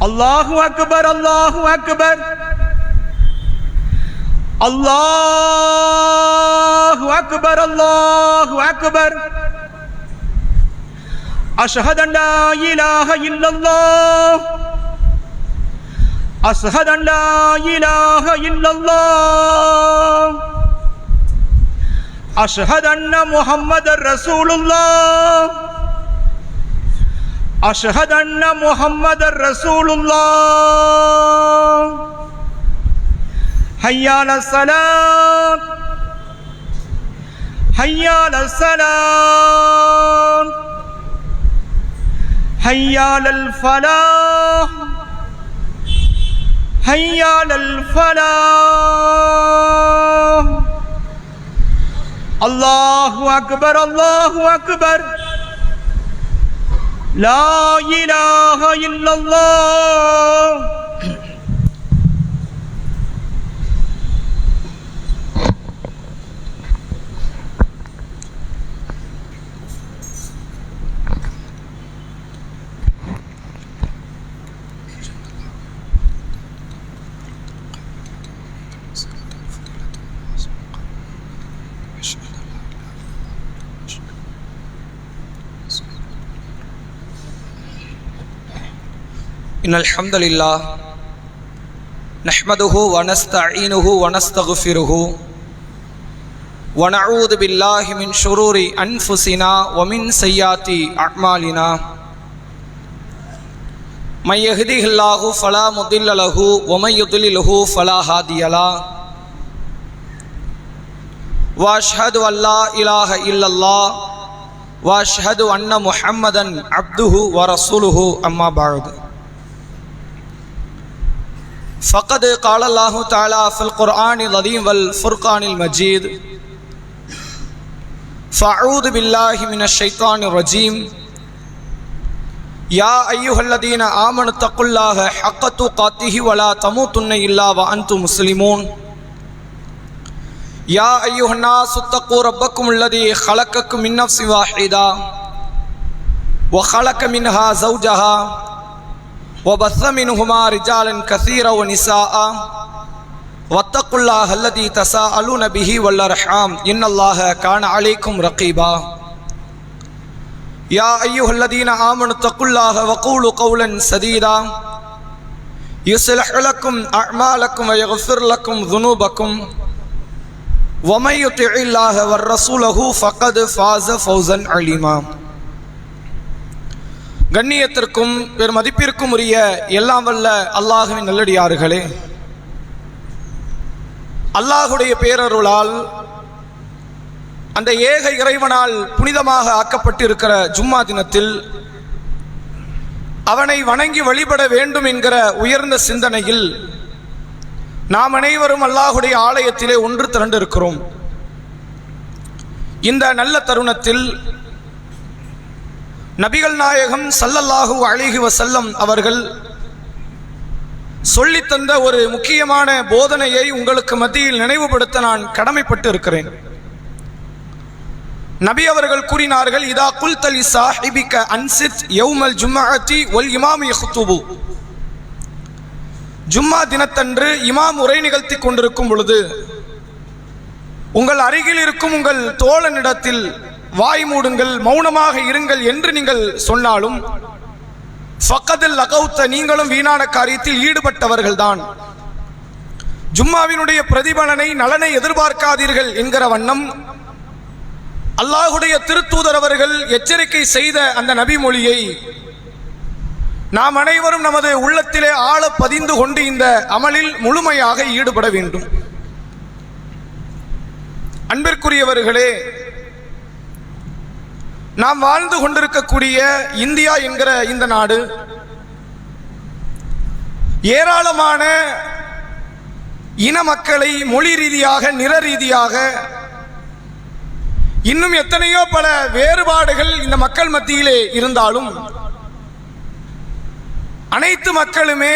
அல்லாஹு அக்பர் அல்லாஹு அக்பர் அல்லாஹு அக்பர் அல்லாஹு அக்பர் அஷ்ஹது அன் லா இலாஹ இல்லல்லாஹ் அஷ்ஹது அன் லா இலாஹ இல்லல்லாஹ் அஷ்ஹது அன்ன முஹம்மதர் ரசூலுல்லாஹ் அஷ்ஹது அன்ன முஹம்மதர் ரசூலுல்லாஹ் ஹய்யா அலஸ் ஸலாத் ஹய்யா அலஸ் ஸலாத் ஹய்யா அலல் ஃபலாஹ் ஹய்யா அலல் ஃபலாஹ் அல்லாஹு அக்பர் அல்லாஹு அக்பர் லா இலாஹ இல்லல்லாஹ். إن الحمد لله نحمده ونستعينه ونستغفره ونعوذ بالله من شرور أنفسنا ومن سيئات أعمالنا من يهده الله فلا مضل له ومن يضلله فلا هادي له وأشهد أن لا إله إلا الله وأشهد أن محمدا عبده ورسوله أما بعد فقد قال الله تعالى في القرآن العظيم والفرقان المجيد فأعوذ بالله من الشيطان الرجيم يا أيها الذين آمنوا اتقوا الله حق تقاته ولا تموتن إلا وأنتم مسلمون يا أيها الناس اتقوا ربكم الذي خلقكم من نفس واحدة وخلق منها زوجها وبث منهما رجالا كثيرا ونساء واتقوا الله الذي تساءلون به والأرحام إن الله كان عليكم رقيبا يا أيها الذين آمنوا اتقوا الله وقولوا قولا سديدا يصلح لكم أعمالكم ويغفر لكم ذنوبكم ومن يطع الله ورسوله فقد فاز فوزا عظيما. கண்ணியத்திற்கும் பெருமதிப்பிற்கும் உரிய எல்லாம் வல்ல அல்லாஹுவின் நல்லடியார்களே, அல்லாஹுடைய பேரருளால் அந்த ஏக இறைவனால் புனிதமாக ஆக்கப்பட்டிருக்கிற ஜும்மா தினத்தில் அவனை வணங்கி வழிபட வேண்டும் என்கிற உயர்ந்த சிந்தனையில் நாம் அனைவரும் அல்லாஹுடைய ஆலயத்திலே ஒன்று திரண்டிருக்கிறோம். இந்த நல்ல தருணத்தில் நபிகள் நாயகம் ஸல்லல்லாஹு அலைஹி வஸல்லம் அவர்கள் சொல்லித்தந்த ஒரு முக்கியமான போதனையை உங்களுக்கு மத்தியில் நினைவுபடுத்த நான் கடமைப்பட்டு இருக்கிறேன். நபி அவர்கள் கூறினார்கள், இதா குல்த லி சாஹிபிக அன்சித் யௌமல் ஜும்அத்தி வல் இமாம் யஹ்துபு. ஜும்மா தினத்தன்று இமாம் உரை நிகழ்த்தி கொண்டிருக்கும் பொழுது உங்கள் அருகில் இருக்கும் உங்கள் தோழனிடத்தில் வாய் மூடுங்கள், மௌனமாக இருங்கள் என்று நீங்கள் சொன்னாலும் ஃபக்கதில் லகௌத்த, நீங்களும் வீணான காரியத்தில் ஈடுபட்டவர்கள்தான். ஜும்மாவினுடைய பிரதிபலனை நலனை எதிர்பார்க்காதீர்கள் என்கிற வண்ணம் அல்லாஹுடைய திருத்தூதர் அவர்கள் எச்சரிக்கை செய்த அந்த நபி மொழியை நாம் அனைவரும் நமது உள்ளத்திலே ஆழ பதிந்து கொண்டு இந்த அமலில் முழுமையாக ஈடுபட வேண்டும். அன்பிற்குரியவர்களே, நாம் வாழ்ந்து கொண்டிருக்கக்கூடிய இந்தியா என்கிற இந்த நாடு ஏராளமான இன மக்களை மொழி ரீதியாக, நிற ரீதியாக, இன்னும் எத்தனையோ பல வேறுபாடுகள் இந்த மக்கள் மத்தியிலே இருந்தாலும் அனைத்து மக்களுமே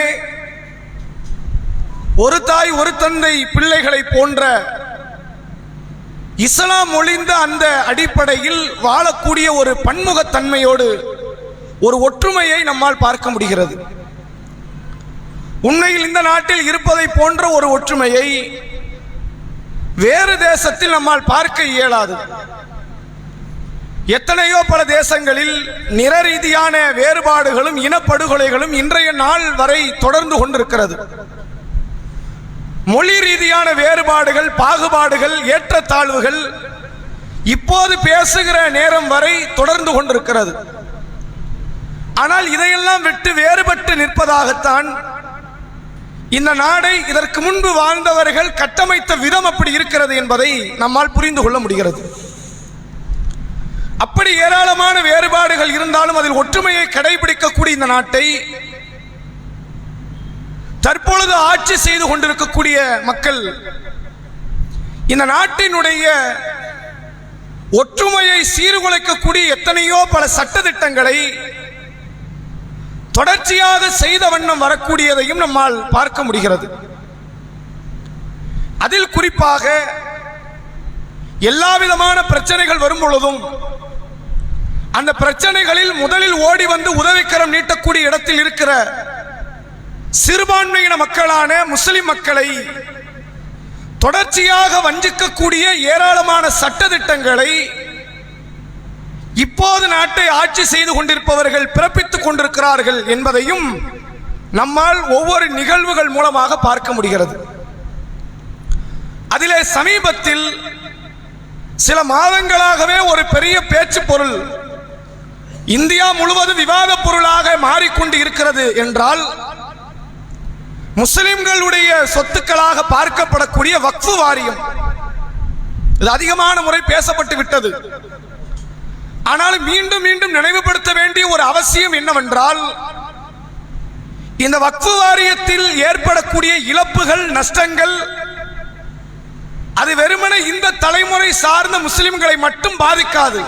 ஒரு தாய் ஒரு தந்தை பிள்ளைகளை போன்ற இஸ்லாம் ஒளிந்த அந்த அடிப்படையில் வாழக்கூடிய ஒரு பன்முகத்தன்மையோடு ஒரு ஒற்றுமையை நம்மால் பார்க்க முடிகிறது. உண்மையில் இந்த நாட்டில் இருப்பதை போன்ற ஒரு ஒற்றுமையை வேறு தேசத்தில் நம்மால் பார்க்க இயலாது. எத்தனையோ பல தேசங்களில் நிற ரீதியான வேறுபாடுகளும் இனப்படுகொலைகளும் இன்றைய நாள் வரை தொடர்ந்து கொண்டிருக்கிறது. மொழி ரீதியான வேறுபாடுகள், பாகுபாடுகள், ஏற்றத்தாழ்வுகள் இப்போது பேசுகிற நேரம் வரை தொடர்ந்து கொண்டிருக்கிறது. ஆனால் இதையெல்லாம் விட்டு வேறுபட்டு நிற்பதாகத்தான் இந்த நாடை இதற்கு முன்பு வாழ்ந்தவர்கள் கட்டமைத்த விதம் அப்படி இருக்கிறது என்பதை நம்மால் புரிந்து கொள்ள முடிகிறது. அப்படி ஏராளமான வேறுபாடுகள் இருந்தாலும் அதில் ஒற்றுமையை கடைபிடிக்கக்கூடிய இந்த நாட்டை தற்பொழுது ஆட்சி செய்து கொண்டிருக்கக்கூடிய மக்கள் இந்த நாட்டினுடைய ஒற்றுமையை சீர்குலைக்கக்கூடிய எத்தனையோ பல சட்டதிட்டங்களை தொடர்ச்சியாக செய்த வண்ணம் வரக்கூடியதையும் நம்மால் பார்க்க முடிகிறது. அதில் குறிப்பாக எல்லா விதமான பிரச்சனைகள் வரும் பொழுதும் அந்த பிரச்சனைகளில் முதலில் ஓடி வந்து உதவிக்கரம் நீட்டக்கூடிய இடத்தில் இருக்கிற சிறுபான்மையின மக்களான முஸ்லிம் மக்களை தொடர்ச்சியாக வஞ்சிக்கக்கூடிய ஏராளமான சட்டதிட்டங்களை இப்போது நாட்டை ஆட்சி செய்து கொண்டிருப்பவர்கள் பிறப்பித்துக் கொண்டிருக்கிறார்கள் என்பதையும் நம்மால் ஒவ்வொரு நிகழ்வுகள் மூலமாக பார்க்க முடிகிறது. அதிலே சமீபத்தில் சில மாதங்களாகவே ஒரு பெரிய பேச்சு பொருள் இந்தியா முழுவதும் விவாத பொருளாக மாறிக்கொண்டு இருக்கிறது என்றால் முஸ்லிம்களுடைய சொத்துக்களாக பார்க்கப்படக்கூடிய வக்ஃபு வாரியம். இது அதிகமான முறை பேசப்பட்டு விட்டது. ஆனால் மீண்டும் மீண்டும் நினைவுபடுத்த வேண்டிய ஒரு அவசியம் என்னவென்றால் இந்த வக்ஃபு வாரியத்தில் ஏற்படக்கூடிய இழப்புகள், நஷ்டங்கள் அது வெறுமனே இந்த தலைமுறை சார்ந்த முஸ்லிம்களை மட்டும் பாதிக்காது.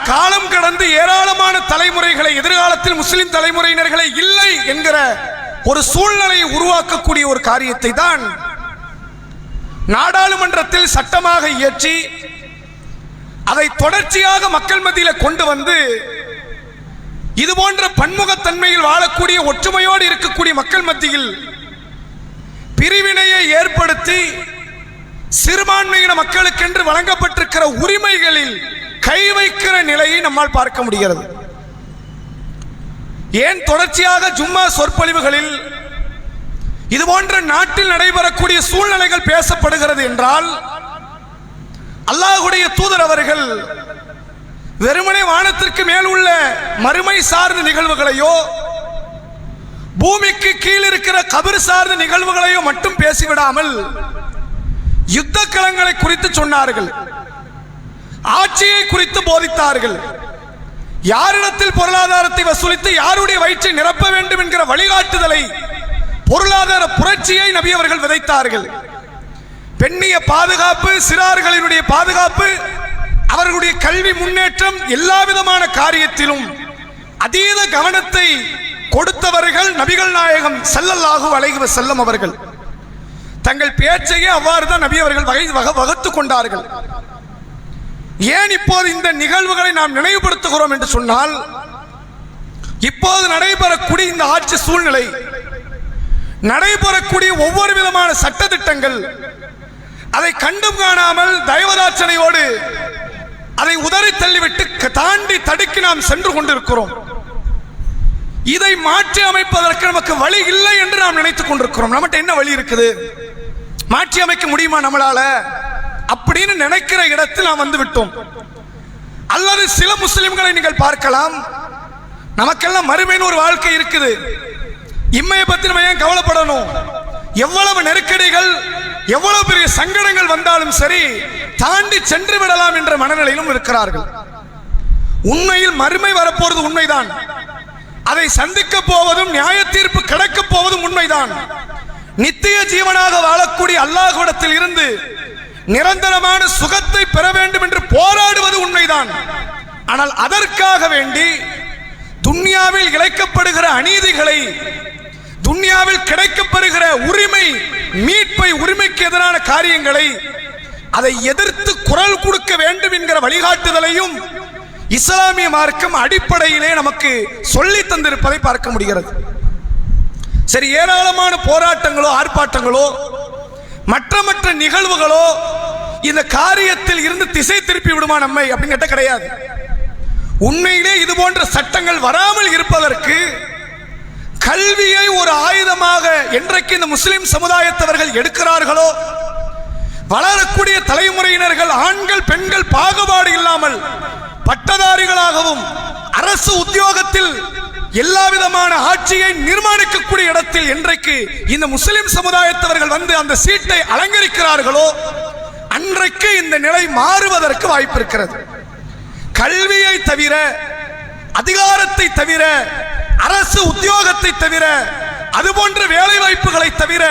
காலம் கடந்து ஏராளமான தலைமுறைகளை, எதிர்காலத்தில் முஸ்லிம் தலைமுறையினர்களை இல்லை என்கிற ஒரு சூழ்நிலையை உருவாக்கக்கூடிய ஒரு காரியத்தை தான் நாடாளுமன்றத்தில் சட்டமாக இயற்றி அதை தொடர்ச்சியாக மக்கள் மத்தியில் கொண்டு வந்து இது போன்ற பன்முகத்தன்மையில் வாழக்கூடிய ஒற்றுமையோடு இருக்கக்கூடிய மக்கள் மத்தியில் பிரிவினையை ஏற்படுத்தி சிறுபான்மையின மக்களுக்கென்று வழங்கப்பட்டிருக்கிற உரிமைகளில் கை வைக்கிற நிலையை நம்மால் பார்க்க முடிகிறது. ஏன் தொடர்ச்சியாக ஜும்மா சொற்பொழிவுகளில் இது போன்ற நாட்டில் நடைபெறக்கூடிய சூழ்நிலைகள் பேசப்படுகிறது என்றால் அல்லாஹ்வுடைய தூதர் அவர்கள் வெறுமனே வானத்திற்கு மேல் உள்ள மறுமை சார்ந்த நிகழ்வுகளையோ பூமிக்கு கீழ் இருக்கிற கபர் சார்ந்த நிகழ்வுகளையோ மட்டும் பேசிவிடாமல் யுத்த களங்களை குறித்து சொன்னார்கள், ஆட்சியை குறித்து போதித்தார்கள், யாரிடத்தில் பொருளாதாரத்தை வசூலித்து யாருடைய வயிற்றை நிரப்ப வேண்டும் என்கிற வழிகாட்டுதலை, பொருளாதார புரட்சியை நபி அவர்கள் விதைத்தார்கள். பெண்ணிய பாதுகாப்பு, சிறார்களினுடைய பாதுகாப்பு, அவர்களுடைய கல்வி முன்னேற்றம், எல்லா விதமான காரியத்திலும் அதீத கவனத்தை கொடுத்தவர்கள் நபிகள் நாயகம் ஸல்லல்லாஹு அலைஹி வஸல்லம் அவர்கள். தங்கள் பேச்சையே அவ்வாறு தான் நபி அவர்கள் வகுத்துக் கொண்டார்கள். ஏன் இப்போது இந்த நிகழ்வுகளை நாம் நினைவுபடுத்துகிறோம் என்று சொன்னால், இப்போது நடைபெறக்கூடிய இந்த ஆட்சி சூழ்நிலை, நடைபெறக்கூடிய ஒவ்வொரு விதமான சட்டதிட்டங்கள், அதை கண்டும் காணாமல் தயவதாட்சணையோடு அதை உதறி தள்ளிவிட்டு தாண்டி தடுக்கி நாம் சென்று கொண்டிருக்கிறோம். இதை மாற்றி அமைப்பதற்கு நமக்கு வழி இல்லை என்று நாம் நினைத்துக் கொண்டிருக்கிறோம். நம்மகிட்ட என்ன வழி இருக்குது, மாற்றி அமைக்க முடியுமா நம்மளால அப்படின்னு நினைக்கிற இடத்தில் நாம் வந்து விட்டோம். அல்லது சில முஸ்லிம்களை நீங்கள் பார்க்கலாம், நமக்கெல்லாம் மறுமையின் ஒரு வாழ்க்கை இருக்குது, இம்மையை பற்றி நம்ம ஏன் கவலைப்படணும், எவ்வளவு நெருக்கடிகள் எவ்வளவு பெரிய சங்கடங்கள் வந்தாலும் சரி தாண்டி சென்று விடலாம் என்ற மனநிலையிலும் இருக்கிறார்கள். உண்மையில் மறுமை வரப்போறது உண்மைதான், அதை சந்திக்க போவதும் நியாய தீர்ப்பு கிடைக்க போவதும் உண்மைதான். நித்திய ஜீவனாக வாழக்கூடிய அல்லாஹ்விடத்தில் இருந்து நிரந்தரமான சுகத்தை பெற வேண்டும் என்று போராடுவது உண்மைதான். ஆனால் அதற்காக வேண்டி துன்யாவில் இழைக்கப்படுகிற அநீதிகளை, துன்யாவில் கிடைக்கப்பெறுகிற உரிமை மீட்பை, உரிமைக்கு எதிரான காரியங்களை அதை எதிர்த்து குரல் கொடுக்க வேண்டும் என்கிற வழிகாட்டுதலையும் இஸ்லாமிய மார்க்கம் அடிப்படையிலே நமக்கு சொல்லி தந்திருப்பதை பார்க்க முடிகிறது. சரி, ஏராளமான போராட்டங்களோ ஆர்ப்பாட்டங்களோ மற்ற நிகழ்வுகளோ இந்த காரியத்தில் இருந்து திசை திருப்பி விடுமா நம்மை அப்படின்னு கேட்ட கிடையாது. உண்மையிலே இது போன்ற சட்டங்கள் வராமல் இருப்பதற்கு கல்வியை ஒரு ஆயுதமாக என்றைக்கு இந்த முஸ்லிம் சமுதாயத்தவர்கள் எடுக்கிறார்களோ, வளரக்கூடிய தலைமுறையினர்கள் ஆண்கள் பெண்கள் பாகுபாடு இல்லாமல் பட்டதாரிகளாகவும் அரசு உத்தியோகத்தில் எல்லா விதமான ஆட்சியை நிர்மாணிக்கக்கூடிய இடத்தில் என்றைக்கு இந்த முஸ்லிம் சமுதாயத்தவர்கள் வந்து அந்த சீட்டை அலங்கரிக்கிறார்களோ அன்றைக்கு இந்த நிலை மாறுவதற்கு வாய்ப்பு இருக்கிறது. கல்வியை தவிர, அதிகாரத்தை தவிர, அரசு உத்தியோகத்தை தவிர, அதுபோன்ற வேலை வாய்ப்புகளை தவிர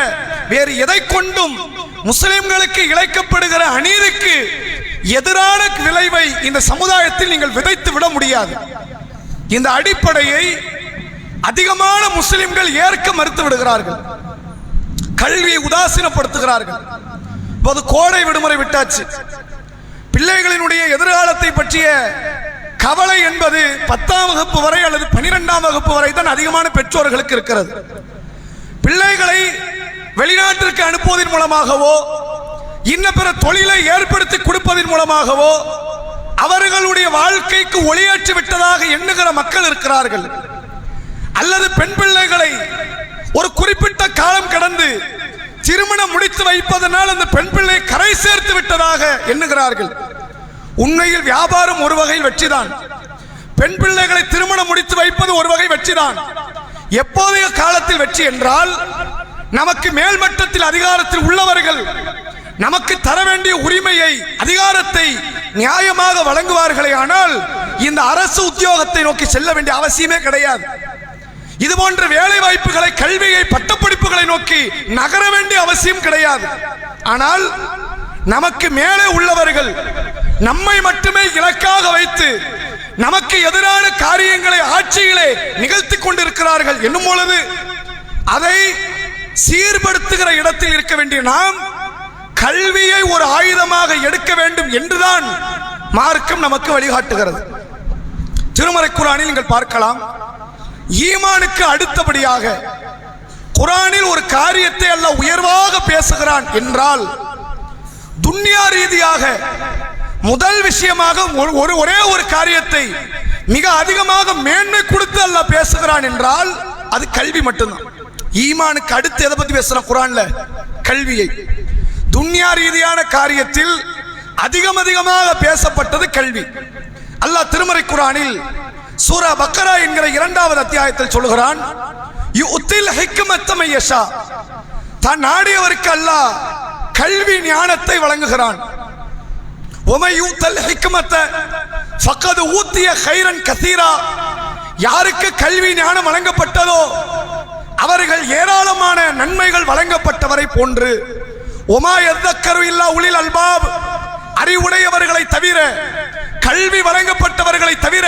வேறு எதை கொண்டும் முஸ்லிம்களுக்கு இழைக்கப்படுகிற அநீதிக்கு எதிரான விளைவை இந்த சமுதாயத்தில் நீங்கள் விதைத்து விட முடியாது. இந்த அடிப்படையை அதிகமான முஸ்லிம்கள் ஏற்க மறுத்து விடுகிறார்கள், கல்வியை உதாசீனப்படுத்துகிறார்கள். இப்போது கோடை விடுமுறை விட்டாச்சு. பிள்ளைகளினுடைய எதிர்காலத்தை பற்றிய கவலை என்பது 10ஆம் வகுப்பு வரை அல்லது 12ஆம் வகுப்பு வரை தான் அதிகமான பெற்றோர்களுக்கு இருக்கிறது. பிள்ளைகளை வெளிநாட்டிற்கு அனுப்புவதன் மூலமாகவோ இன்ன பிற தொழிலை ஏற்படுத்தி கொடுப்பதன் மூலமாகவோ அவர்களுடைய வாழ்க்கைக்கு ஒளியேற்றி விட்டதாக எண்ணுகிற மக்கள் இருக்கிறார்கள். அல்லது பெண் பிள்ளைகளை ஒரு குறிப்பிட்ட காலம் கடந்து திருமணம் முடித்து வைப்பதனால் அந்த பெண் பிள்ளை கரை சேர்த்து விட்டதாக எண்ணுகிறார்கள். உண்மையில் வியாபாரம் ஒரு வகையில் வெற்றிதான், பெண் பிள்ளைகளை திருமணம் முடித்து வைப்பது ஒரு வகை வெற்றிதான். எப்போதைய காலத்தில் வெற்றி என்றால், நமக்கு மேல்மட்டத்தில் அதிகாரத்தில் உள்ளவர்கள் நமக்கு தர வேண்டிய உரிமையை, அதிகாரத்தை நியாயமாக வழங்குவார்களே, ஆனால் இந்த அரசு உத்தியோகத்தை நோக்கி செல்ல வேண்டிய அவசியமே கிடையாது. இது போன்ற வேலை வாய்ப்புகளை, கல்வியை, பட்டப்படிப்புகளை நோக்கி நகர வேண்டிய அவசியம் கிடையாது. ஆனால் நமக்கு மேலே உள்ளவர்கள் நம்மை மட்டுமே இலக்காக வைத்து நமக்கு எதிரான காரியங்களை ஆட்சியிலே நிகழ்த்தி கொண்டிருக்கிறார்கள் என்னும் பொழுது அதை சீர்படுத்துகிற இடத்தில் இருக்க வேண்டிய நாம் கல்வியை ஒரு ஆயுதமாக எடுக்க வேண்டும் என்றுதான் மார்க்கம் நமக்கு வழிகாட்டுகிறது. திருமறை குர்ஆனில் நீங்கள் பார்க்கலாம், ஈமானுக்கு அடுத்தபடியாக குர்ஆனில் ஒரு காரியத்தை அல்லாஹ் உயர்வாக பேசுகிறான் என்றால், துன்யா ரீதியாக முதல் விஷயமாக ஒரே ஒரு காரியத்தை மிக அதிகமாக மேன்மை கொடுத்து அல்லாஹ் பேசுகிறான் என்றால் அது கல்வி மட்டும்தான். ஈமானுக்கு அடுத்து எதை பத்தி பேசுறான் குர்ஆன்ல? கல்வியை. துன்யா ரீதியான காரியத்தில் அதிகமாக பேசப்பட்டது கல்வி. அல்லாஹ் திருமறை குர்ஆனில் சூரா பக்கரா என்கிற 2வது அத்தியாயத்தில் சொல்கிறான், யுத்தில் ஹிக்மத்த மை யஷா, தான் நாடியவருக்கு அல்லாஹ் கல்வி ஞானத்தை வழங்குகிறான். ஒமை யூத்தல் ஹிக்மத்த ஃபக்கத் ஊத்திய கைரன் கதீரா, யாருக்கு கல்வி ஞானம் வழங்கப்பட்டதோ அவர்கள் ஏராளமான நன்மைகள் வழங்கப்பட்டவரை போன்று. ஒமா யதக்கரு இல்லா உலில் அல்பாப், அறிவுடையவர்களை தவிர, கல்வி வழங்கப்பட்டவர்களை தவிர,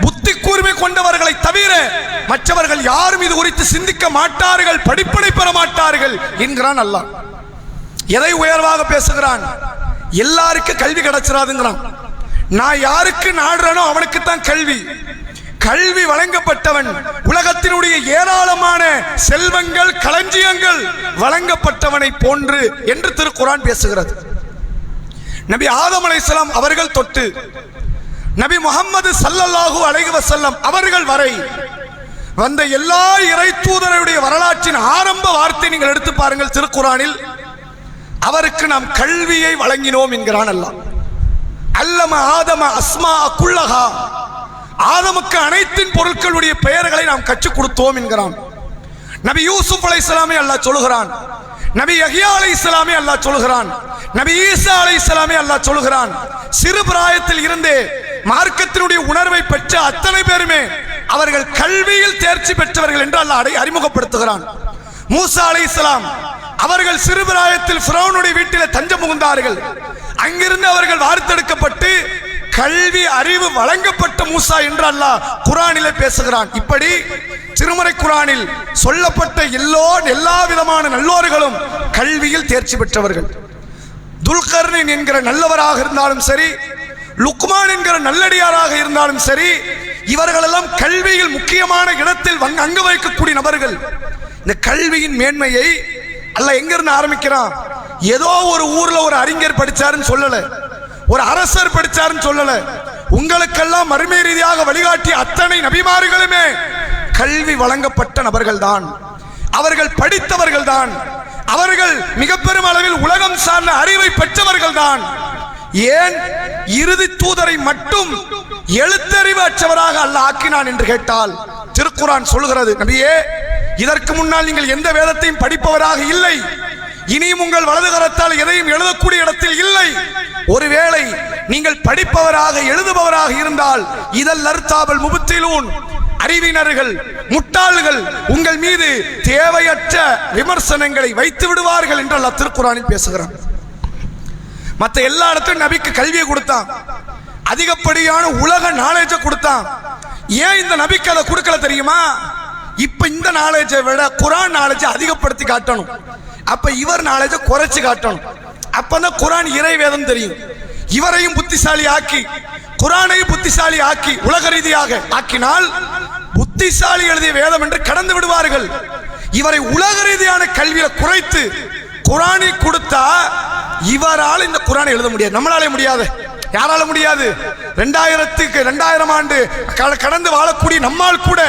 புத்தி கூர்மை கொண்டவர்களை தவிர மற்றவர்கள் யாரும் இது குறித்து சிந்திக்க மாட்டார்கள், படிப்பனை பெற மாட்டார்கள் என்கிறான் அல்லாஹ். எதை உயர்வாக பேசுகிறான்? எல்லாருக்கும் கல்வி கிடைச்சிடாதுங்கிறான். நான் யாருக்கு நாடுறனோ அவனுக்கு தான் கல்வி. கல்வி வழங்கப்பட்டவன் உலகத்தினுடைய ஏராளமான செல்வங்கள், களஞ்சியங்கள் வழங்கப்பட்டவனை போன்று என்று திருக்குர்ஆன் பேசுகிறது. நபி ஆதம் அலைஹிஸ்ஸலாம் அவர்கள் தொட்டு நபி முஹம்மது ஸல்லல்லாஹு அலைஹி வஸல்லம் அவர்கள் வரை வந்த எல்லா இறை தூதருடைய வரலாற்றின் ஆரம்ப வார்த்தை நீங்கள் எடுத்து பாருங்கள் திருக்குர்ஆனில், அவருக்கு நாம் கல்வியை வழங்கினோம் என்கிறான் அல்லாஹ். அல்லம ஆதம அஸ்மா குல்லஹா, ஆதமுக்கு அனைத்தின் பொருட்களுடைய பெயர்களை நாம் கற்றுக் கொடுத்தோம் என்கிறான். நபி யூசுப் அலைஹிஸ்ஸலாமை அல்லாஹ் சொல்கிறான், நபி யஹ்யா அலைஹிஸ்ஸலாமை அல்லாஹ் சொல்கிறான், நபி ஈசா அலைஹிஸ்ஸலாமை அல்லாஹ் சொல்கிறான். சிறு பிராயத்தில் இருந்தே மார்க்கத்தினுடைய உணர்வை பெற்ற அத்தனை பேருமே அவர்கள் கல்வியில் தேர்ச்சி பெற்றவர்கள் என்று அல்லாஹ் அறிமுகப்படுத்துகிறான். மூசா அலைஹிஸ்ஸலாம் அவர்கள் சிறுபிராயத்தில் ஃபிரௌனுடைய வீட்டில் தஞ்சம் புகுந்தார்கள். அங்கிருந்து அவர்கள் வார்த்தெடுக்கப்பட்டு கல்வி அறிவு வழங்கப்பட்ட மூசா என்று அல்லாஹ் குர்ஆனிலே பேசுகிறான். இப்படி திருமறை குர்ஆனில் சொல்லப்பட்ட எல்லா விதமான நல்லோர்களும் கல்வியில் தேர்ச்சி பெற்றவர்கள். துல்கர்னைன் என்கிற நல்லவராக இருந்தாலும் சரி, லுக்மான் என்கிற நல்லடியாராக இருந்தாலும் சரி, இவர்களெல்லாம் கல்வியில் முக்கியமான இடத்தில் அங்கு வைக்கக்கூடிய நபர்கள். இந்த கல்வியின் மேன்மையை அல்லாஹ் எங்க இருந்து ஆரம்பிக்கிறான்? ஏதோ ஒரு ஊர்ல ஒரு அறிஞர் படிச்சாருன்னு சொல்லல, ஒரு அரசர் படிச்சாருன்னு சொல்லல. உங்களுக்கெல்லாம் மறுமை ரீதியாக வழிகாட்டிய அத்தனை நபிமார்களுமே கல்வி வழங்கப்பட்ட நபர்கள் தான், அவர்கள் படித்தவர்கள் தான், அவர்கள் மிக பெரும் அளவில் உலகம் சார்ந்த அறிவை பெற்றவர்கள் தான். ஏன் இறுதி தூதரை மட்டும் எழுத்தறிவு அற்றவராக அல்லாஹ் ஆக்கினான் என்று கேட்டால், திருக்குர்ஆன் சொல்கிறது, நபியே இதற்கு முன்னால் நீங்கள் எந்த வேதத்தையும் படிப்பவராக இல்லை, இனியும் உங்கள் வலது கரத்தால் எதையும் எழுதக்கூடிய இடத்தில் இல்லை. ஒருவேளை நீங்கள் படிப்பவராக எழுதுபவராக இருந்தால் இதல் அர்த்தாபல் முபத்திலூன், அறிவினர்கள் முட்டாள்கள் உங்கள் மீது தேவையற்ற விமர்சனங்களை வைத்து விடுவார்கள் என்று அல்லாஹ் திருக்குர்ஆனில் பேசுகிறான். மற்ற எல்லா இடத்திலும் நபிக்கு கல்வியை கொடுத்தான், அதிகப்படியான உலக நாலேஜை கொடுத்தான். ஏன் இந்த நபிக்கு அதை கொடுக்கல தெரியுமா? இப்ப இந்த நாலேஜை விட குர்ஆன் நாலேஜை அதிகப்படுத்தி காட்டணும். அப்ப இவர் நாலேஜை குறைச்சு காட்டணும். அப்பதான் குர்ஆன் இறை வேதம் தெரியும். இவரையும் புத்திசாலி ஆக்கி குர்ஆனையும் புத்திசாலி ஆக்கி உலக ரீதியாக ஆக்கினால் புத்திசாலி எழுதிய வேதம் என்று கடந்து விடுவார்கள். இவரை உலக ரீதியான கல்வியை குறைத்து குர்ஆனை கொடுத்தா இவரால் இந்த குர்ஆனை எழுத முடியாது. நம்மளாலே முடியாது, யாரால முடியாது. 2000 ஆண்டு கடந்து வாழக்கூடிய நம்மால் கூட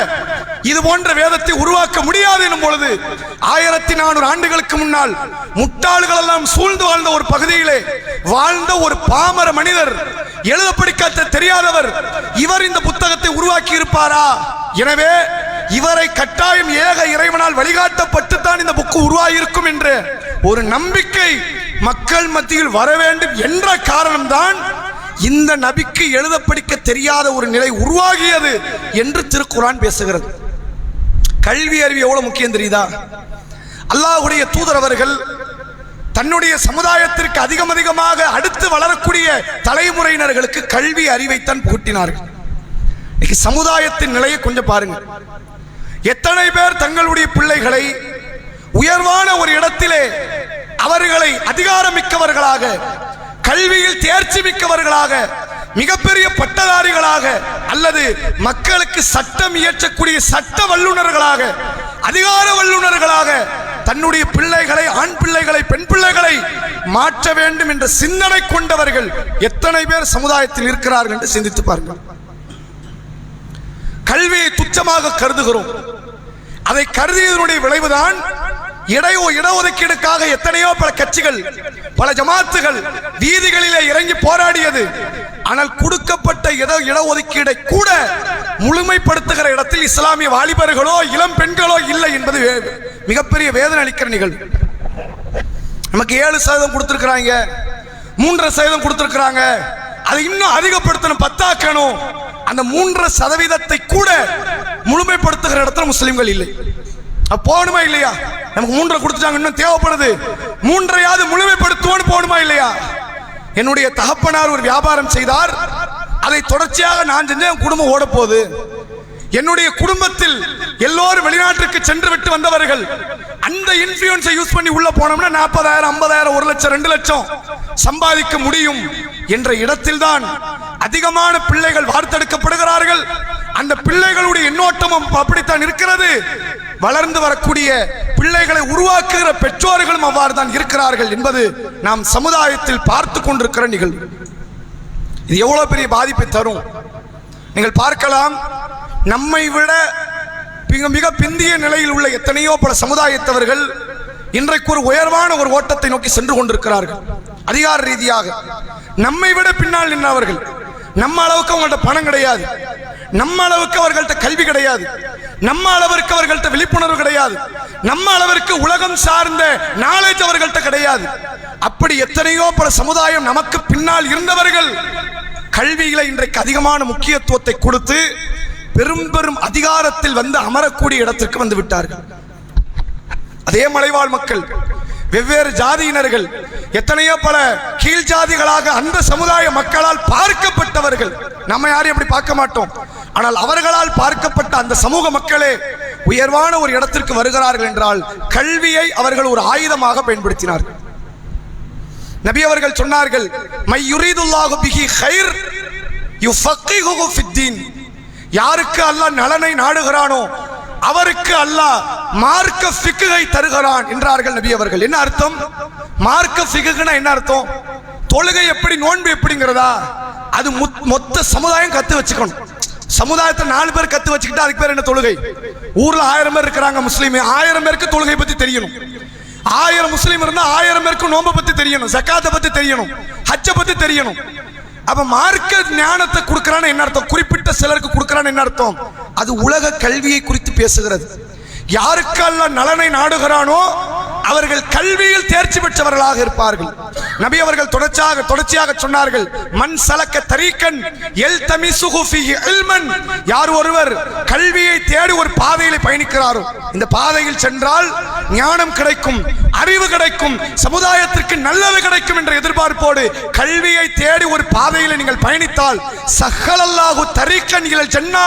இது போன்ற வேதத்தை உருவாக்க முடியாது எனும் பொழுது 1400 ஆண்டுகளுக்கு முன்னால் முட்டாள்கள் எல்லாம் சூழ்ந்து வாழ்ந்த ஒரு பகுதியிலே வாழ்ந்த ஒரு பாமர மனிதர், எழுத படிக்க தெரியாதவர், இவர் இந்த புத்தகத்தை உருவாக்கி இருப்பாரா? எனவே இவரை கட்டாயம் ஏக இறைவனால் வழிகாட்டப்பட்டு தான் இந்த புக்கு உருவாகியிருக்கும் என்ற ஒரு நம்பிக்கை மக்கள் மத்தியில் வர வேண்டும் என்ற காரணம்தான் இந்த நபிக்கு எழுத படிக்க தெரியாத ஒரு நிலை உருவாகியது என்று திருக்குர்ஆன் பேசுகிறது. கல்வி அறிவு எவ்வளவு முக்கியம் தெரியுதா? அல்லாஹ்வுடைய தூதர் அவர்கள் தன்னுடைய சமுதாயத்திற்கு அதிகமாக அடுத்து வளரக்கூடிய தலைமுறையினர்களுக்கு கல்வி அறிவைத்தான் புகட்டினார்கள். இன்னைக்கு சமுதாயத்தின் நிலையை கொஞ்சம் பாருங்க. எத்தனை பேர் தங்களுடைய பிள்ளைகளை உயர்வான ஒரு இடத்திலே அவர்களை அதிகாரமிக்கவர்களாக, கல்வியில் தேர்ச்சி மிக்கவர்களாக, மிகப்பெரிய பட்டதாரிகளாக அல்லது மக்களுக்கு சட்டம் இயற்றக்கூடிய சட்ட வல்லுநர்களாக, அதிகார வல்லுநர்களாக தன்னுடைய பிள்ளைகளை, ஆண் பிள்ளைகளை, பெண் பிள்ளைகளை மாற்ற வேண்டும் என்ற சிந்தனை கொண்டவர்கள் எத்தனை பேர் சமுதாயத்தில் இருக்கிறார்கள் என்று சிந்தித்து பாருங்கள். கல்வியை துச்சமாக கருதுகிறோம். அதை கருதியதனுடைய விளைவுதான் இடஒதுக்கீடுக்காக எத்தனையோ பல கட்சிகள், பல ஜமாத்துகள் வீதிகளிலே இறங்கி போராடியது. ஆனால் கொடுக்கப்பட்ட இடஒதுக்கீடை கூட முழுமைப்படுத்துகிற இடத்தில் இஸ்லாமிய வாலிபர்களோ இளம் பெண்களோ இல்லை என்பது மிகப்பெரிய வேதனை அளிக்கிற நிகழ்வு. நமக்கு 7% கொடுத்திருக்கிறாங்க, 3% கொடுத்திருக்கிறாங்க, அதை இன்னும் அதிகப்படுத்தணும், 10 ஆக்கணும். அந்த 3% கூட முழுமைப்படுத்துகிற இடத்துல முஸ்லிம்கள் இல்லை. போகணுமா இல்லையா? நமக்கு 3 கொடுத்துட்டாங்க, இன்னும் தேவைப்படுது, 3 முழுமைப்படுத்துவோன்னு போகணுமா இல்லையா? என்னுடைய தகப்பனார் ஒரு வியாபாரம் செய்தார், அதை தொடர்ச்சியாக நான் செஞ்சேன், என் குடும்பம் ஓட போகுது. என்னுடைய குடும்பத்தில் எல்லோரும் வெளிநாட்டுக்கு சென்று விட்டு வந்தவர்கள். அந்த இன்ஃப்ளூயன்ஸை யூஸ் பண்ணி உள்ள போனோம்னா 40,000, 50,000, 1 லட்சம், 2 லட்சம் சம்பாதிக்க முடியும் என்ற இடத்தில் தான் அதிகமான பிள்ளைகள் வார்த்தெடுக்கப்படுகிறார்கள். அந்த பிள்ளைகளுடைய எண்ணோட்டமும் அப்படித்தான் இருக்கிறது. வளர்ந்து வரக்கூடிய பிள்ளைகளை உருவாக்குகிற பெற்றோர்களும் அவ்வாறு தான் இருக்கிறார்கள் என்பது நாம் சமுதாயத்தில் பார்த்து கொண்டிருக்கிற நிகழ்வு. இது எவ்வளவு பெரிய பாதிப்பை தரும் நீங்கள் பார்க்கலாம். நம்மை விட மிக பிந்திய நிலையில் உள்ள எத்தனையோ பல சமுதாயத்தவர்கள் இன்றைக்கு ஒரு உயர்வான ஒரு ஓட்டத்தை நோக்கி சென்று கொண்டிருக்கிறார்கள். அதிகார ரீதியாக நம்மை விட பின்னால் நின்றவர்கள். நம்ம அளவுக்கு அவங்கள்ட்ட பணம் கிடையாது, நம்ம அளவுக்கு அவர்கள்ட்ட கல்வி கிடையாது, நம்ம அளவிற்கு அவர்கள்ட்ட விழிப்புணர்வு கிடையாது, நம்ம அளவிற்கு உலகம் சார்ந்த நாலேஜ் அவர்கள்ட்ட கிடையாது. அப்படி எத்தனையோ பல சமுதாயம் நமக்கு பின்னால் இருந்தவர்கள் கல்வியில இன்றைக்கு அதிகமான முக்கியத்துவத்தை கொடுத்து பெரும் பெரும் அதிகாரத்தில் வந்து அமரக்கூடிய இடத்திற்கு வந்து விட்டார்கள். அதே மலைவாழ் மக்கள், வெவ்வேறு ஜாதியினர்கள், எத்தனையோ பல கீழ் ஜாதிகளாக அந்த சமுதாய மக்களால் பார்க்கப்பட்டவர்கள். நம்ம யாரையும் அப்படி பார்க்க மாட்டோம், ஆனால் அவர்களால் பார்க்கப்பட்ட அந்த சமூக மக்களே உயர்வான ஒரு இடத்திற்கு வருகிறார்கள் என்றால் கல்வியை அவர்கள் ஒரு ஆயுதமாக பயன்படுத்தினார்கள். நபி அவர்கள் சொன்னார்கள், மை யுரீதுல்லாஹு பிஹி கைர் யுஃபக்கிஹுஹு ஃபித்தீன். யாருக்கு அல்லாஹ் நலனை நாடுகிறானோ அவருக்கு அல்லாஹ் மார்க்க ஃபிக்ஹை தருகிறான் என்றார்கள் நபி அவர்கள். என்ன அர்த்தம்? மார்க்க ஃபிக்ஹ்னா என்ன அர்த்தம்? தொழுகை எப்படி, நோன்பு எப்படிங்கிறதா? அது மொத்த சமுதாயம் கத்து வச்சுக்கணும். சமுதாயத்தை 4 பேர் கத்து வச்சுக்கிட்டா அதுக்கு பேர் என்ன? தொழுகை. ஊர்ல 1000 பேர் இருக்கிறாங்க முஸ்லீம், 1000 பேருக்கு தொழுகை பத்தி தெரியணும். 1000 முஸ்லீம் இருந்தா 1000 பேருக்கு நோன்பை பத்தி தெரியணும், ஜகாத்தை பத்தி தெரியணும், ஹஜ்ஜை பத்தி தெரியணும். அப்ப மார்க்க ஞானத்தை கொடுக்கறான்னு என்ன அர்த்தம்? குறிப்பிட்ட சிலருக்கு கொடுக்கறான்னு என்ன அர்த்தம்? அது உலக கல்வியை குறித்து பேசுகிறது. யாருக்கெல்லாம் நலனை நாடுகிறானோ அவர்கள் கல்வியில் தேர்ச்சி பெற்றவர்களாக இருப்பார்கள். நபி அவர்கள் தொடர்ச்சியாக சொன்னார்கள், மன் சலக்க தரீக்கன் யல்தமிசுஹு ஃபீஹி இல்மன், யார் ஒருவர் கல்வியை தேடி ஒரு பாதையிலே பயணிக்கிறாரோ, இந்த பாதையில் சென்றால் ஞானம் கிடைக்கும், அறிவு கிடைக்கும், சமுதாயத்திற்கு நல்லது கிடைக்கும் என்ற எதிர்பார்ப்போடு கல்வியை தேடி ஒரு பாதையிலே நீங்கள் பயணித்தால் சஹலல்லாஹு தரீக்கன் இலல் ஜன்னா,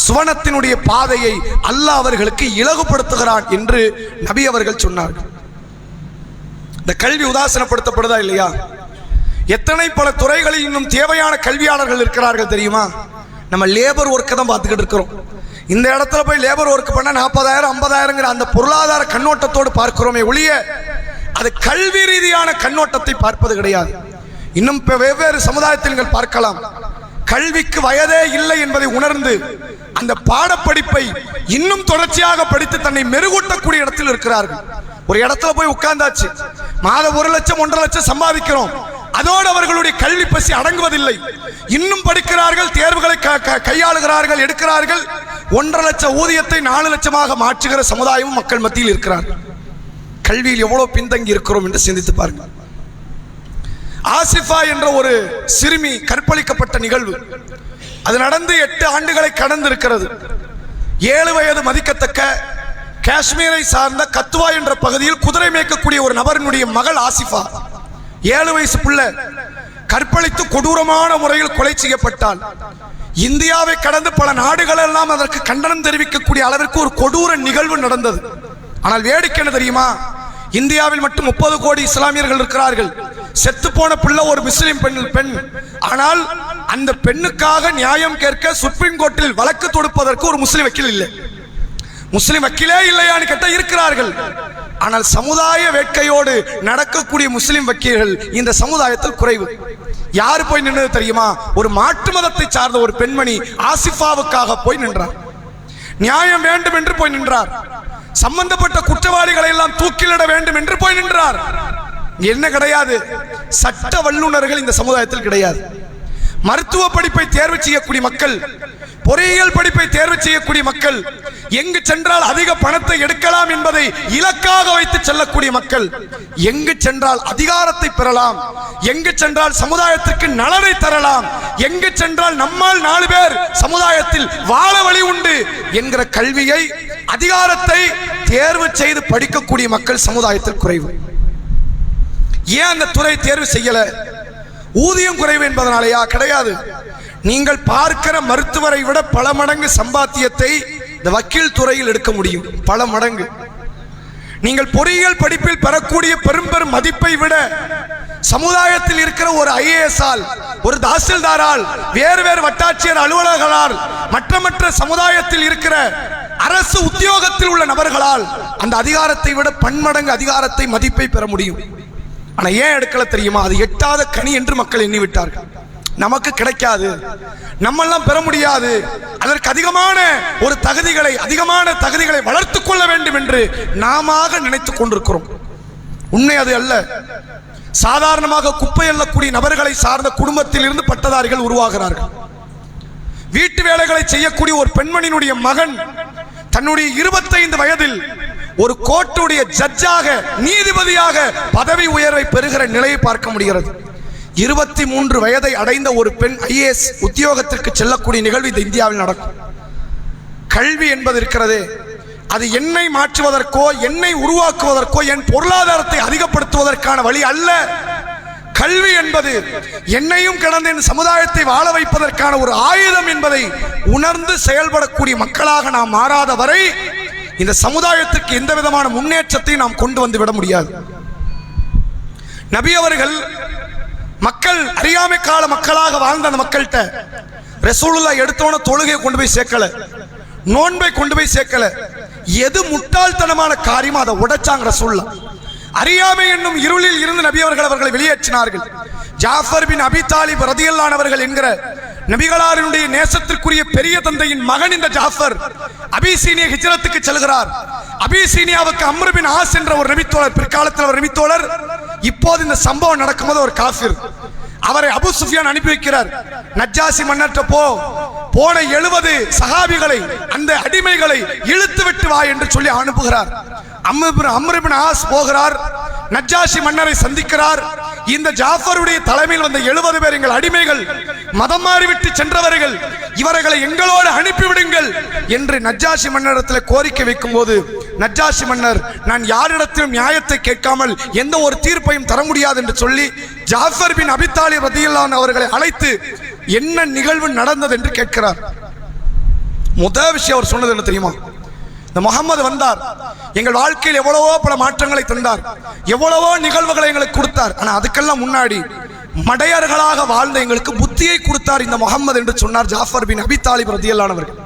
சுவனத்தினுடைய பாதையை அல்லாஹ் அவர்களுக்கு இலகுபடுத்துகிறான் என்று நபி அவர்கள் சொன்னார்கள். இந்த கல்வி உதாசீனப்படுத்தப்படுதா இல்லையா? எத்தனை பல துறைகளில் இன்னும் தேவையான கல்வியாளர்கள் இருக்கிறார்கள் தெரியுமா? நம்ம லேபர் ஒர்க்கை தான் பார்த்துக்கிட்டு இருக்கிறோம். இந்த இடத்துல போய் லேபர் ஒர்க் பண்ண 40,000 50,000 அந்த பொருளாதார கண்ணோட்டத்தோடு பார்க்கிறோமே ஒழிய அது கல்வி ரீதியான கண்ணோட்டத்தை பார்ப்பது கிடையாது. இன்னும் வெவ்வேறு சமுதாயத்தில் நீங்கள் பார்க்கலாம், கல்விக்கு வயதே இல்லை என்பதை உணர்ந்து அந்த பாடப்படிப்பை இன்னும் தொடர்ச்சியாக படித்து தன்னை மெருகூட்டக்கூடிய இடத்தில் இருக்கிறார்கள். ஒரு இடத்துல போய் உட்கார்ந்தாச்சு, மாதம் 1 லட்சம் 1.5 லட்சம் சம்பாதிக்கிறோம், அதோடு அவர்களுடைய கல்வி பசி அடங்குவதில்லை. இன்னும் படிக்கிறார்கள், தேர்வுகளை கையாளுகிறார்கள், எடுக்கிறார்கள். 1.5 லட்சம் ஊதியத்தை 4 லட்சமாக மாற்றுகிற சமுதாயமும் மக்கள் மத்தியில் இருக்கிறார்கள். கல்வியில் எவ்வளவு பின்தங்கி இருக்கிறோம் என்று சிந்தித்து பாருங்கள். ஆசிஃபா என்ற ஒரு சிறுமி கற்பழிக்கப்பட்ட நிகழ்வு அது நடந்து 8 ஆண்டுகளை கடந்து இருக்கிறது. 7 வயது மதிக்கத்தக்க காஷ்மீரை சார்ந்த கத்துவா என்ற பகுதியில் குதிரை மேய்க்கக்கூடிய ஒரு நபரினுடைய மகள் ஆசிஃபா, 7 வயசு பிள்ளை, கற்பழித்து கொடூரமான முறையில் கொலை செய்யப்பட்டால் இந்தியாவை கடந்து பல நாடுகள் எல்லாம் அதற்கு கண்டனம் தெரிவிக்கக்கூடிய அளவிற்கு ஒரு கொடூர நிகழ்வு நடந்தது. ஆனால் வேடிக்கை என்ன தெரியுமா? இந்தியாவில் மட்டும் 30 கோடி இஸ்லாமியர்கள் இருக்கிறார்கள். செத்து போன பிள்ளை ஒரு முஸ்லிம் பெண். ஆனால் அந்த பெண்ணுக்காக நியாயம் கேட்க சுப்ரீம் கோர்ட்டில் வழக்கு தொடுப்பதற்கு ஒரு முஸ்லிம் வக்கீல் இல்லை. முஸ்லிம் வக்கீலே இல்லையான்னு கேட்டா இருக்கிறார்கள். ஆனால் சமுதாய வேட்கையோடு நடக்கக்கூடிய முஸ்லிம் வக்கீல்கள் இந்த சமுதாயத்தில் குறைவு. யாரு போய் நின்றது தெரியுமா? ஒரு மாற்று மதத்தை சார்ந்த ஒரு பெண்மணி ஆசிஃபாவுக்காக போய் நின்றார். நியாயம் வேண்டும் என்று போய் நின்றார். சம்பந்தப்பட்ட குற்றவாளிகளை எல்லாம் தூக்கிலிட வேண்டும் என்று போய் நின்றார். என்ன கிடையாது? சட்ட வல்லுநர்கள் இந்த சமுதாயத்தில் கிடையாது. மருத்துவ படிப்பை தேர்வு செய்யக்கூடிய மக்கள், பொறியியல் படிப்பை தேர்வு செய்யக்கூடிய மக்கள், எங்கு சென்றால் அதிக பணத்தை எடுக்கலாம் என்பதை இலக்காக வைத்து செல்லக்கூடிய மக்கள், எங்கு சென்றால் அதிகாரத்தை பெறலாம், எங்கு சென்றால் சமுதாயத்திற்கு நலனை தரலாம், எங்கு சென்றால் நம்மால் 4 பேர் சமுதாயத்தில் வாழ வழி உண்டு என்கிற கல்வியை, அதிகாரத்தை தேர்வு செய்து படிக்கக்கூடிய மக்கள் சமுதாயத்தில் குறைவு. ஏன் அந்த துறை தேர்வு செய்யல? ஊதியம் குறைவு என்பதனாலயா? கிடையாது. நீங்கள் பார்க்கிற மருத்துவரை விட பல மடங்கு சம்பாத்தியத்தை இந்த வக்கீல் துறையில் எடுக்க முடியும், பல மடங்கு. நீங்கள் பொறியியல் படிப்பில் பெறக்கூடிய பெரும் மதிப்பை விட சமுதாயத்தில் இருக்கிற ஒரு IAS ஆல், ஒரு தாசில்தாரால், வேறு வட்டாட்சியர் அலுவலர்களால், மற்ற சமுதாயத்தில் இருக்கிற அரசு உத்தியோகத்தில் உள்ள நபர்களால் அந்த அதிகாரத்தை விட பன்மடங்கு அதிகாரத்தை, மதிப்பை பெற முடியும். ஆனா ஏன் எடுக்கல தெரியுமா? அது எட்டாத கனி என்று மக்கள் எண்ணிவிட்டார்கள். நமக்கு கிடைக்காது, நம்மெல்லாம் பெற முடியாது, அதற்கு அதிகமான தகுதிகளை வளர்த்துக் கொள்ள வேண்டும் என்று நாம நினைத்துக் கொண்டிருக்கிறோம். உண்மை அது அல்ல. சாதாரணமாக குப்பை எல்லக்கூடிய நபர்களை சார்ந்த குடும்பத்தில் இருந்து பட்டதாரிகள் உருவாகிறார்கள். வீட்டு வேலைகளை செய்யக்கூடிய ஒரு பெண்மணியினுடைய மகன் தன்னுடைய 25 வயதில் ஒரு கோர்ட்டுடைய ஜட்ஜாக, நீதிபதியாக பதவி உயர்வை பெறுகிற நிலையை பார்க்க முடிகிறது. 23 வயதை அடைந்த ஒரு பெண் IAS உத்தியோகத்திற்கு செல்லக்கூடிய நிகழ்வு இந்த இந்தியாவில் நடக்கும். கல்வி என்பது இருக்கிறது, அது என்னை மாற்றுவதற்கோ, என்னை உருவாக்குவதற்கோ, என் பொருளாதாரத்தை அதிகப்படுத்துவதற்கான வழி அல்ல. கல்வி என்பது என்னையும் கடந்த என் சமுதாயத்தை வாழ வைப்பதற்கான ஒரு ஆயுதம் என்பதை உணர்ந்து செயல்படக்கூடிய மக்களாக நாம் மாறாத வரை இந்த சமுதாயத்துக்கு எந்த விதமான முன்னேற்றத்தை நாம் கொண்டு வந்து விட முடியாது. நபி அவர்கள் மக்கள் அறியாமை கால மக்களாக வாழ்ந்த அந்த மக்கள்கிட்ட ரசூலுல்லாஹ் எடுத்தோன தொழுகையை கொண்டு போய் சேர்க்கல. நோன்பை கொண்டு போய் சேர்க்கல. எது முட்டாள்தனமான காரியமோ அதை உடைச்சாங்க ரசூலுல்லாஹ். அறியாமை என்னும் இருளில் இருந்து நபி அவர்களை வெளியேற்றினார்கள். ஜாஃபர் பின் அபி தாலிப் ரலியல்லாஹு அன்ஹு அவர்கள் என்கிற நபிகளாருடைய நேசத்திற்குரிய பெரிய தந்தையின் மகன் இந்த ஜாஃபர் அபிசீனிய ஹிஜ்ரத்துக்கு செல்கிறார். அபிசீனியாவுக்கு அம்ர் பின் ஆஸ் என்ற ஒரு நபித்தோழர், பிற்காலத்தில் ஒரு நபித்தோழர். இப்போது இந்த சம்பவம் நடக்கும்போது ஒரு காஃபிர் அவரை அபு சுஃபியான் அனுப்பி வைக்கிறார். நஜ்ஜாசி மன்னர்ட்ட போன 70 சஹாபிகளை, அந்த அடிமைகளை இழுத்து விட்டு வா என்று சொல்லி அனுப்புகிறார். அம்ர் பின் ஆஸ் போகிறார், நஜ்ஜாசி மன்னரை சந்திக்கிறார். இந்த ஜாஃபருடைய தலைமையில் வந்த 70 பேர் எங்கள் அடிமைகள், மதம் மாறிவிட்டு சென்றவர்கள், இவர்களை எங்களோடு அனுப்பிவிடுங்கள் என்று நஜ்ஜாசி மன்னரிடத்தில் கோரிக்கை வைக்கும் போது நஜ்ஜாசி மன்னர், நான் யாரிடத்திலும் நியாயத்தை கேட்காமல் எந்த ஒரு தீர்ப்பையும் தர முடியாது என்று சொல்லி ஜாஃபர் பின் அபி தாலிப் ரலியல்லாஹு அன்ஹு அவர்களை அழைத்து என்ன நிகழ்வு நடந்தது என்று கேட்கிறார். முதல் விஷயம் அவர் சொன்னது என்ன தெரியுமா? இந்த முகமது வந்தார், எங்கள் வாழ்க்கையில் எவ்வளவோ பல மாற்றங்களை தந்தார், எவ்வளவோ நிகழ்வுகளை எங்களுக்கு கொடுத்தார். ஆனா அதுக்கெல்லாம் முன்னாடி மடையர்களாக வாழ்ந்த எங்களுக்கு புத்தியை கொடுத்தார் இந்த முகமது என்று சொன்னார் ஜாஃபர் பின் அபி தாலிப் ரலியல்லாஹு அன்ஹு அவர்கள்.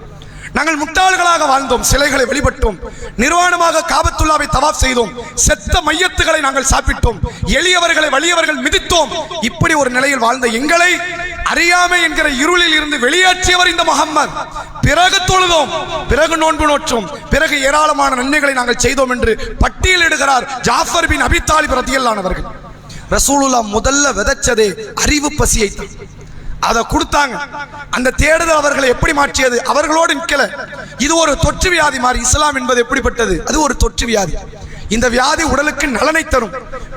நாங்கள் முட்டாள்களாக வாழ்ந்தோம், சிலைகளை வழிபட்டோம், நிர்வாணமாக காபத்துல்லாவை தவாப் செய்தோம், செத்த மையத்துகளை நாங்கள் சாப்பிட்டோம், எளியவர்களை வலியவர்கள் மிதித்தோம். இப்படி ஒரு நிலையில் வாழ்ந்த எங்களை அறியாமை என்கிற இருளில் இருந்து வெளியேற்றியவர் இந்த முகம்மது. பிறகு தொழுதோம், பிறகு நோன்பு நோற்றோம், பிறகு ஏராளமான நன்மைகளை நாங்கள் செய்தோம் என்று பட்டியலிடுகிறார் ஜாஃபர் பின் அபி தாலிப் ரலியல்லாஹு அன்ஹு அவர்கள். ரசூலுல்லாஹ் முதல்ல விதைச்சதே அறிவு பசியை தான். அதை கொடுத்தாங்க. அந்த தேடுதல் அவர்களை எப்படி மாற்றியது? அவர்களோடு நிற்கல. இது ஒரு தொற்று வியாதி மாதிரி. இஸ்லாம் என்பது எப்படிப்பட்டது? அது ஒரு தொற்று வியாதி. இந்த வியாதி உடலுக்கு நலனை தரும்,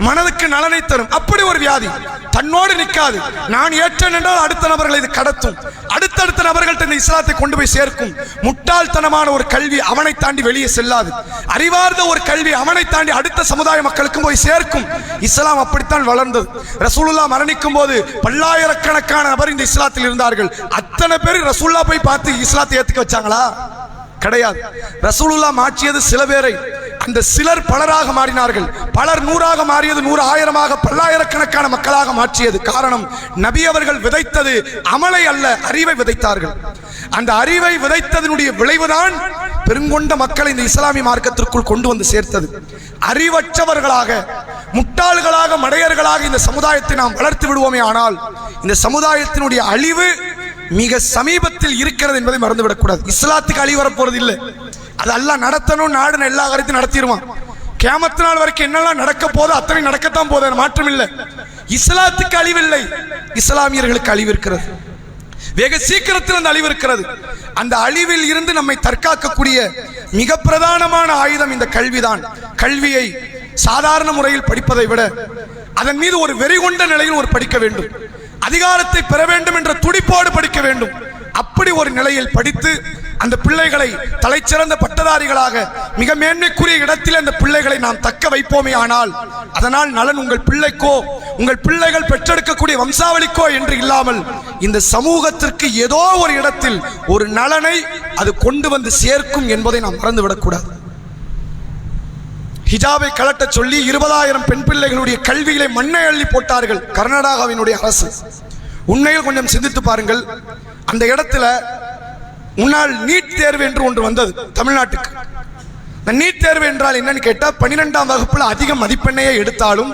மனதுக்கு நலனை தரும். அப்படி ஒரு வியாதி தன்னோடு நிற்காது. நான் ஏற்றேன் என்றால் அடுத்த நபர்களை இது கடத்தும், அடுத்தடுத்த நபர்கள்ட்ட இந்த இஸ்லாத்தை கொண்டு போய் சேர்க்கும். முட்டாள்தனமான ஒரு கல்வி அவனை தாண்டி வெளியே செல்லாது. அறிவார்ந்த ஒரு கல்வி அவனை தாண்டி அடுத்த சமுதாய மக்களுக்கும் போய் சேர்க்கும். இஸ்லாம் அப்படித்தான் வளர்ந்தது. ரசூலுல்லாஹ் மரணிக்கும் போது பல்லாயிரக்கணக்கான நபர் இந்த இஸ்லாத்தில் இருந்தார்கள். அத்தனை பேர் ரசூலுல்லாஹ் போய் பார்த்து இஸ்லாத்தை ஏத்துக்க வச்சாங்களா? கிடையாது. ரசூலுல்லாஹ் மாற்றியது சில பேரை, அந்த சிலர் பலராக மாறினார்கள். பலர் 100ஆக மாறியது, 100 1000ஆக பல்லாயிரக்கணக்கான மக்களாக மாற்றியது. காரணம், நபி அவர்கள் விதைத்தது அமலை அல்ல, அறிவை விதைத்தார்கள். அந்த அறிவை விதைத்ததனுடைய விளைவுதான் பெருங்கொண்ட மக்களை இந்த இஸ்லாமிய மார்க்கத்திற்குள் கொண்டு வந்து சேர்த்தது. அறிவற்றவர்களாக, முட்டாள்களாக, மடையர்களாக இந்த சமுதாயத்தை நாம் வளர்த்து விடுவோமே ஆனால் இந்த சமுதாயத்தினுடைய அழிவு மிக சமீபத்தில் இருக்கிறது என்பதை மறந்துவிடக்கூடாது. இஸ்லாத்துக்கு அழிவு வரப்போறது இல்லை. அது அல்லாஹ் நடத்தணும், நாடு எல்லா காரியத்தையும் நடத்திடுவான். கியாமத் நாள் வரைக்கும் என்னெல்லாம் நடக்க போதோ அத்தனை நடக்கத்தான் போது, மாற்றம் இல்லை. இஸ்லாத்துக்கு அழிவில்லை, இஸ்லாமியர்களுக்கு அழிவு இருக்கிறது. வெகு சீக்கிரத்தில் அந்த அழிவு இருக்கிறது. அந்த அழிவில் இருந்து நம்மை தற்காக்கக்கூடிய மிக பிரதானமான ஆயுதம் இந்த கல்விதான். கல்வியை சாதாரண முறையில் படிப்பதை விட அதன் மீது ஒரு வெறி கொண்ட நிலையில் ஒரு படிக்க வேண்டும். அதிகாரத்தை பெற வேண்டும் என்ற துடிப்போடு படிக்க வேண்டும். அப்படி ஒரு நிலையில் படித்து அந்த பிள்ளைகளை தலைச்சிறந்த பட்டதாரிகளாக மிக மேன்மைக்குரிய இடத்தில் அந்த பிள்ளைகளை நாம் தக்க வைப்போமே ஆனால் அதனால் நலன் உங்கள் பிள்ளைக்கோ, உங்கள் பிள்ளைகள் பெற்றெடுக்கக்கூடிய வம்சாவளிக்கோ என்று இல்லாமல் இந்த சமூகத்திற்கு ஏதோ ஒரு இடத்தில் ஒரு நலனை அது கொண்டு வந்து சேர்க்கும் என்பதை நாம் மறந்துவிடக்கூடாது. ஹிஜாபை கலட்ட சொல்லி 20,000 பெண் பிள்ளைகளுடைய கல்விகளை மண்ணை அள்ளி போட்டார்கள் கர்நாடகாவினுடைய அரசு. உண்மையில் கொஞ்சம் சிந்தித்து பாருங்கள். அந்த இடத்துல முன்னாள் நீட் தேர்வு என்று ஒன்று வந்தது தமிழ்நாட்டுக்கு. நீட் தேர்வு என்றால் என்னன்னு கேட்டா, 12ஆம் வகுப்புல அதிக மதிப்பெண்ணையே எடுத்தாலும்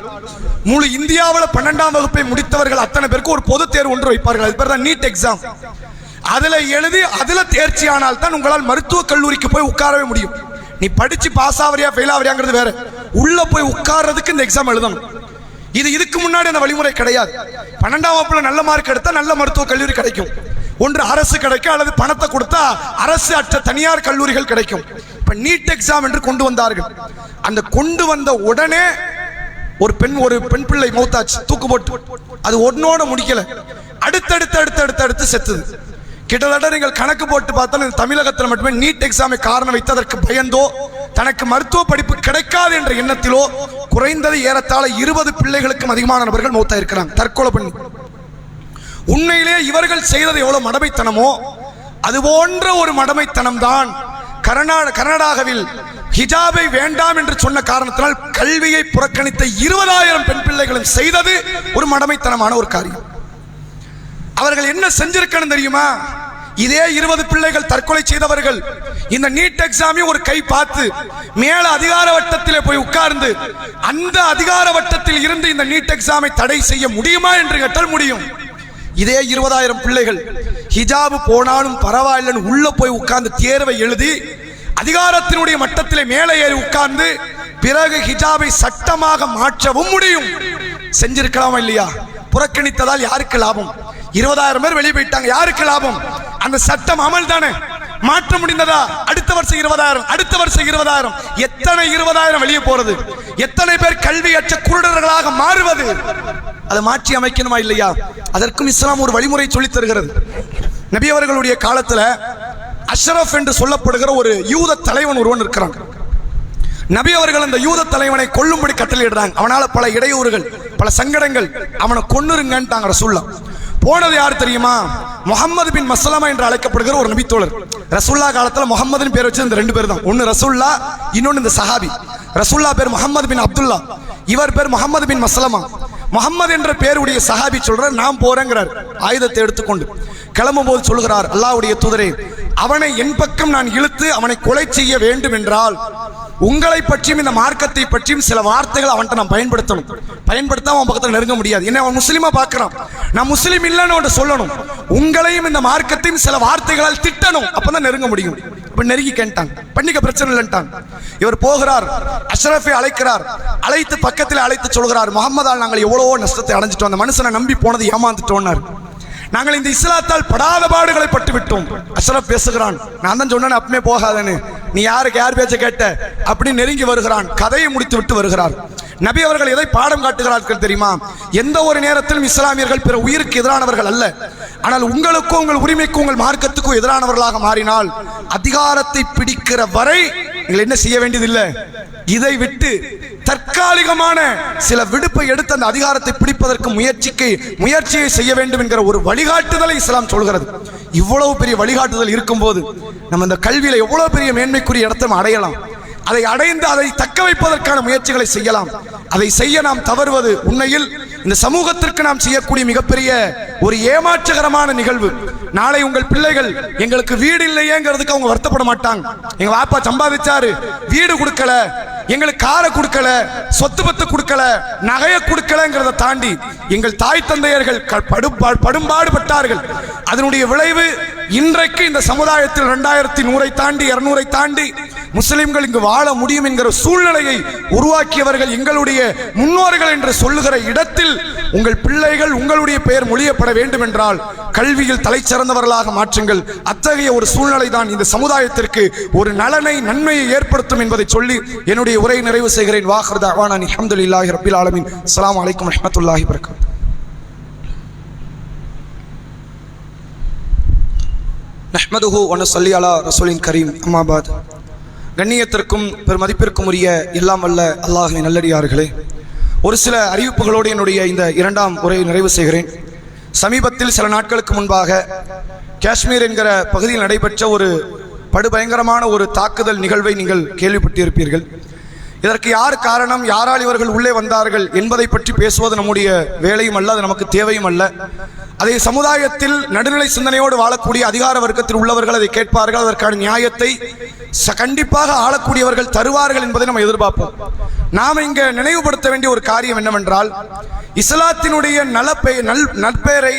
முழு இந்தியாவில் 12ஆம் வகுப்பை முடித்தவர்கள் அத்தனை பேருக்கு ஒரு பொது தேர்வு ஒன்று வைப்பார்கள். அது பேர் தான் நீட் எக்ஸாம். அதுல எழுதி அதுல தேர்ச்சி ஆனால் தான் உங்களால் மருத்துவக் கல்லூரிக்கு போய் உட்காரவே முடியும். நீ படிச்சு பாஸ் ஆவறியா ஃபெயில் ஆவறியாங்கிறது வேற, உள்ள போய் உட்கார்றதுக்கு இந்த எக்ஸாம் எழுதணும். இதுக்கு முன்னாடி அந்த வழிமுறை கிடையாது. 12ஆம் வகுப்புல நல்ல மார்க் எடுத்தா நல்ல மருத்துவ கல்லூரி கிடைக்கும். ஒன்று அரசு கிடைக்கும், அல்லது பணத்தை கொடுத்தா அரசு அற்ற தனியார் கல்லூரிகள் கிடைக்கும். இப்ப நீட் எக்ஸாம் என்று கொண்டு வந்தார்கள். அந்த கொண்டு வந்த உடனே ஒரு பெண் பிள்ளை மௌத்தாச்சு, தூக்கு போட்டு. அது ஒன்னோட முடிக்கல, அடுத்தடுத்து செத்துது. கிட்டத்தட்ட நீங்கள் கணக்கு போட்டு பார்த்தாலும் தமிழகத்தில் மட்டுமே நீட் எக்ஸாமை காரணம் வைத்து அதற்கு பயந்தோ தனக்கு மருத்துவ படிப்பு கிடைக்காது என்ற எண்ணத்திலோ குறைந்தது ஏறத்தாழ 20 பிள்ளைகளுக்கும் அதிகமான நபர்கள் மௌத்தா இருக்கிறாங்க, தற்கொலை பண்ணி. உண்மையிலே இவர்கள் செய்தது எவ்வளவு மடமைத்தனமோ அது போன்ற ஒரு மடமைத்தனம் தான் கர்நாடகாவில் ஹிஜாபை வேண்டாம் என்று சொன்ன காரணத்தினால் கல்வியை புறக்கணித்த 20,000 பெண் பிள்ளைகளும் செய்தது ஒரு மடமைத்தனமான ஒரு காரியம். அவர்கள் என்ன செஞ்சிருக்கணும் தெரியுமா? இதே 20 பிள்ளைகள் தற்கொலை செய்தவர்கள் இந்த நீட் எக்ஸாமை ஒரு கை பார்த்து மேல அதிகார வட்டத்திலே போய் உட்கார்ந்து அந்த அதிகார வட்டத்தில் இருந்து இந்த நீட் எக்ஸாமை தடை செய்ய முடியுமா என்று கேட்டால் முடியும். இதே 20,000 பிள்ளைகள் ஹிஜாபு போனாலும் பரவாயில்லைன்னு உள்ள போய் உட்கார்ந்து தேர்வை எழுதி அதிகாரத்தினுடைய மட்டத்திலே மேலே ஏறி உட்கார்ந்து பிறகு ஹிஜாபை சட்டமாக மாற்றவும் முடியும். செஞ்சிருக்கலாமா இல்லையா? புறக்கணித்ததால் யாருக்கு லாபம்? 20,000 பேர் வெளியே போயிட்டாங்க, யாருக்கு லாபம்? அந்த சட்டம் அமல் தானே. மாற்ற முடிந்ததா? அடுத்த வருஷம் 20,000, அடுத்த வருஷம் 20,000. எத்தனை 20,000 வெளியே போறது? எத்தனை பேர் கல்வியற்ற குருடர்களாக மாறுவது? அதை மாற்றி அமைக்கணுமா இல்லையா? அதற்கும் இஸ்லாம் ஒரு வழிமுறை சொல்லி தருகிறது. நபி அவர்களுடைய காலத்துல அஷ்ரஃப் என்று சொல்லப்படுகிற ஒரு யூத தலைவன் ஒருவன் இருக்கிறான். நபி அவர்கள் அந்த யூத தலைவனை கொல்லும்படி கட்டளையிடுறாங்க. அவனால பல இடையூறுகள், பல சங்கடங்கள், அவனை கொன்னுருங்கன்ட்டாங்க ரசூலுல்லாஹ். போனது யார் தெரியுமா? முஹம்மது பின் மஸ்லமா என்று அழைக்கப்படுகிற ஒரு நபித்தோழர். ரசூலுல்லாஹ் காலத்துல முஹம்மதுன்னு பேர் வச்சு இந்த 2 பேர் தான். ஒன்னு ரசூலுல்லாஹ், இன்னொன்னு இந்த சஹாபி. ரசூலுல்லாஹ் பேர் முஹம்மது பின் அப்துல்லா, இவர் பேர் முஹம்மது பின் மஸ்லமா. முஹம்மது என்ற பேருடைய சஹாபி சொல்றார், நான் போறேங்கிறார். ஆயுதத்தை எடுத்துக்கொண்டு கிளம்பும் போது சொல்கிறார், அல்லாஹ்வுடைய தூதரே, அவனை என் பக்கம் நான் இழுத்து அவனை கொலை செய்ய வேண்டும் என்றால் உங்களை பற்றியும் இந்த மார்க்கத்தை பற்றியும் சில வார்த்தைகள் அவன்கிட்ட நான் பயன்படுத்தணும். பயன்படுத்தாம அவன் பக்கத்தில் நெருங்க முடியாது. என்ன, அவன் முஸ்லீமா பார்க்கிறான், நான் முஸ்லீம் இல்லைன்னு சொல்லணும். உங்களையும் இந்த மார்க்கத்தையும் சில வார்த்தைகளால் திட்டணும், அப்பதான் நெருங்க முடியும். நெருங்கி கேட்டாங்க, பண்ணிக்க பிரச்சனை இல்லைன்ட்டாங்க. இவர் போகிறார், அஷ்ரஃபை அழைக்கிறார். அழைத்து பக்கத்தில் அழைத்து சொல்கிறார், முகமதால் நாங்கள் எவ்வளவோ நஷ்டத்தை அடைஞ்சிட்டோம், அந்த மனுஷனை நம்பி போனது ஏமாந்துட்டோம்னார். நாங்கள் இந்த இஸ்லாத்தால் படாத பாடுகளை பட்டு விட்டோம். அஷ்ரஃப் பேசுகிறான், நான் தான் சொன்னேன் அப்பமே போகாதன்னு, நீ யாருக்கு யார் பேச்ச கேட்ட அப்படி நெருங்கி வருகிறான். கதையை முடித்து விட்டு வருகிறார். நபி அவர்கள் எதை பாடம் காட்டுகிறார்கள் தெரியுமா? எந்த ஒரு நேரத்திலும் இஸ்லாமியர்கள் பிற உயிருக்கு எதிரானவர்கள் அல்ல. ஆனால் உங்களுக்கும் உங்கள் உரிமைக்கும் உங்கள் மார்க்கத்துக்கும் எதிரானவர்களாக மாறினால் அதிகாரத்தை பிடிக்கிற வரை நீங்கள் என்ன செய்ய வேண்டியதில்லை. இதை விட்டு தற்காலிகமான சில விடுப்பை எடுத்து அந்த அதிகாரத்தை பிடிப்பதற்கு முயற்சியை செய்ய வேண்டும் என்கிற ஒரு வழிகாட்டுதலை இஸ்லாம் சொல்கிறது. இவ்வளவு பெரிய வழிகாட்டுதல் இருக்கும் போது நம்ம இந்த கல்வியில எவ்வளவு பெரிய மேன்மைக்குரிய இடத்தை அடையலாம். அதை அடைந்து அதை தக்க வைப்பதற்கான முயற்சிகளை செய்யலாம். அதை செய்ய நாம் தவறுவது உண்மையில் இந்த சமூகத்திற்கு நாம் செய்யக்கூடிய மிகப்பெரிய ஒரு ஏமாற்றுகரமான நிகழ்வு. நாளை உங்கள் பிள்ளைகள் எங்களுக்கு வீடு இல்லையேங்கிறதுக்கு அவங்க வருத்தப்பட மாட்டாங்க. எங்க வாப்பா சம்பாதிச்சாரு, வீடு கொடுக்கல, எங்களுக்கு காரை கொடுக்கல, சொத்து பத்து கொடுக்கல, நகையை கொடுக்கலங்கிறத தாண்டி எங்கள் தாய் தந்தையர்கள் படும்பாடுபட்டார்கள். அதனுடைய விளைவு இன்றைக்கு இந்த சமுதாயத்தில் 2100 தாண்டி 200 தாண்டி முஸ்லிம்கள் இங்கு வாழ முடியும் என்கிற சூழ்நிலையை உருவாக்கியவர்கள் எங்களுடைய முன்னோர்கள் என்று சொல்லுகிற இடத்தில் உங்கள் பிள்ளைகள் உங்களுடைய பெயர் மொழியப்பட வேண்டும் என்றால் கல்வியில் தலை சிறந்தவர்களாக மாற்றுங்கள். அத்தகைய ஒரு சூழ்நிலை தான் இந்த சமுதாயத்திற்கு ஒரு நன்மையை ஏற்படுத்தும் என்பதை சொல்லி என்னுடைய உரையை நிறைவு செய்கிறேன். வாஹிர் தஅவானா அல்ஹம்துலில்லாஹி ரப்பில் ஆலமீன். அஸ்ஸலாமு அலைக்கும் வரஹ்மத்துல்லாஹி வபரகாத்துஹு. நஹ்மதுஹு வ நுஸல்லி அலா ரசூலின் கரீம். அம்மா பாத். கண்ணியத்திற்கும் பெருமதிப்பிற்கும் உரிய எல்லாம் வல்ல அல்லாஹ்வின் நல்லடியார்களே, ஒரு சில அறிவிப்புகளோடு என்னுடைய இந்த 2ஆம் உரையை நிறைவு செய்கிறேன். சமீபத்தில் சில நாட்களுக்கு முன்பாக காஷ்மீர் என்கிற பகுதியில் நடைபெற்ற ஒரு படுபயங்கரமான ஒரு தாக்குதல் நிகழ்வை நீங்கள் கேள்விப்பட்டிருப்பீர்கள். இதற்கு யார் காரணம், யாரால் இவர்கள் உள்ளே வந்தார்கள் என்பதை பற்றி பேசுவது நம்முடைய வேலையும் அல்ல, அது நமக்கு தேவையும் அல்ல. அதை சமுதாயத்தில் நடுநிலை சிந்தனையோடு வாழக்கூடிய அதிகார வர்க்கத்தில் உள்ளவர்கள் அதை கேட்பார்கள். அதற்கான நியாயத்தை கண்டிப்பாக ஆளக்கூடியவர்கள் தருவார்கள் என்பதை நம்ம எதிர்பார்ப்போம். நாம் இங்க நினைவுபடுத்த வேண்டிய ஒரு காரியம் என்னவென்றால், இஸ்லாத்தினுடைய நற்பெயரை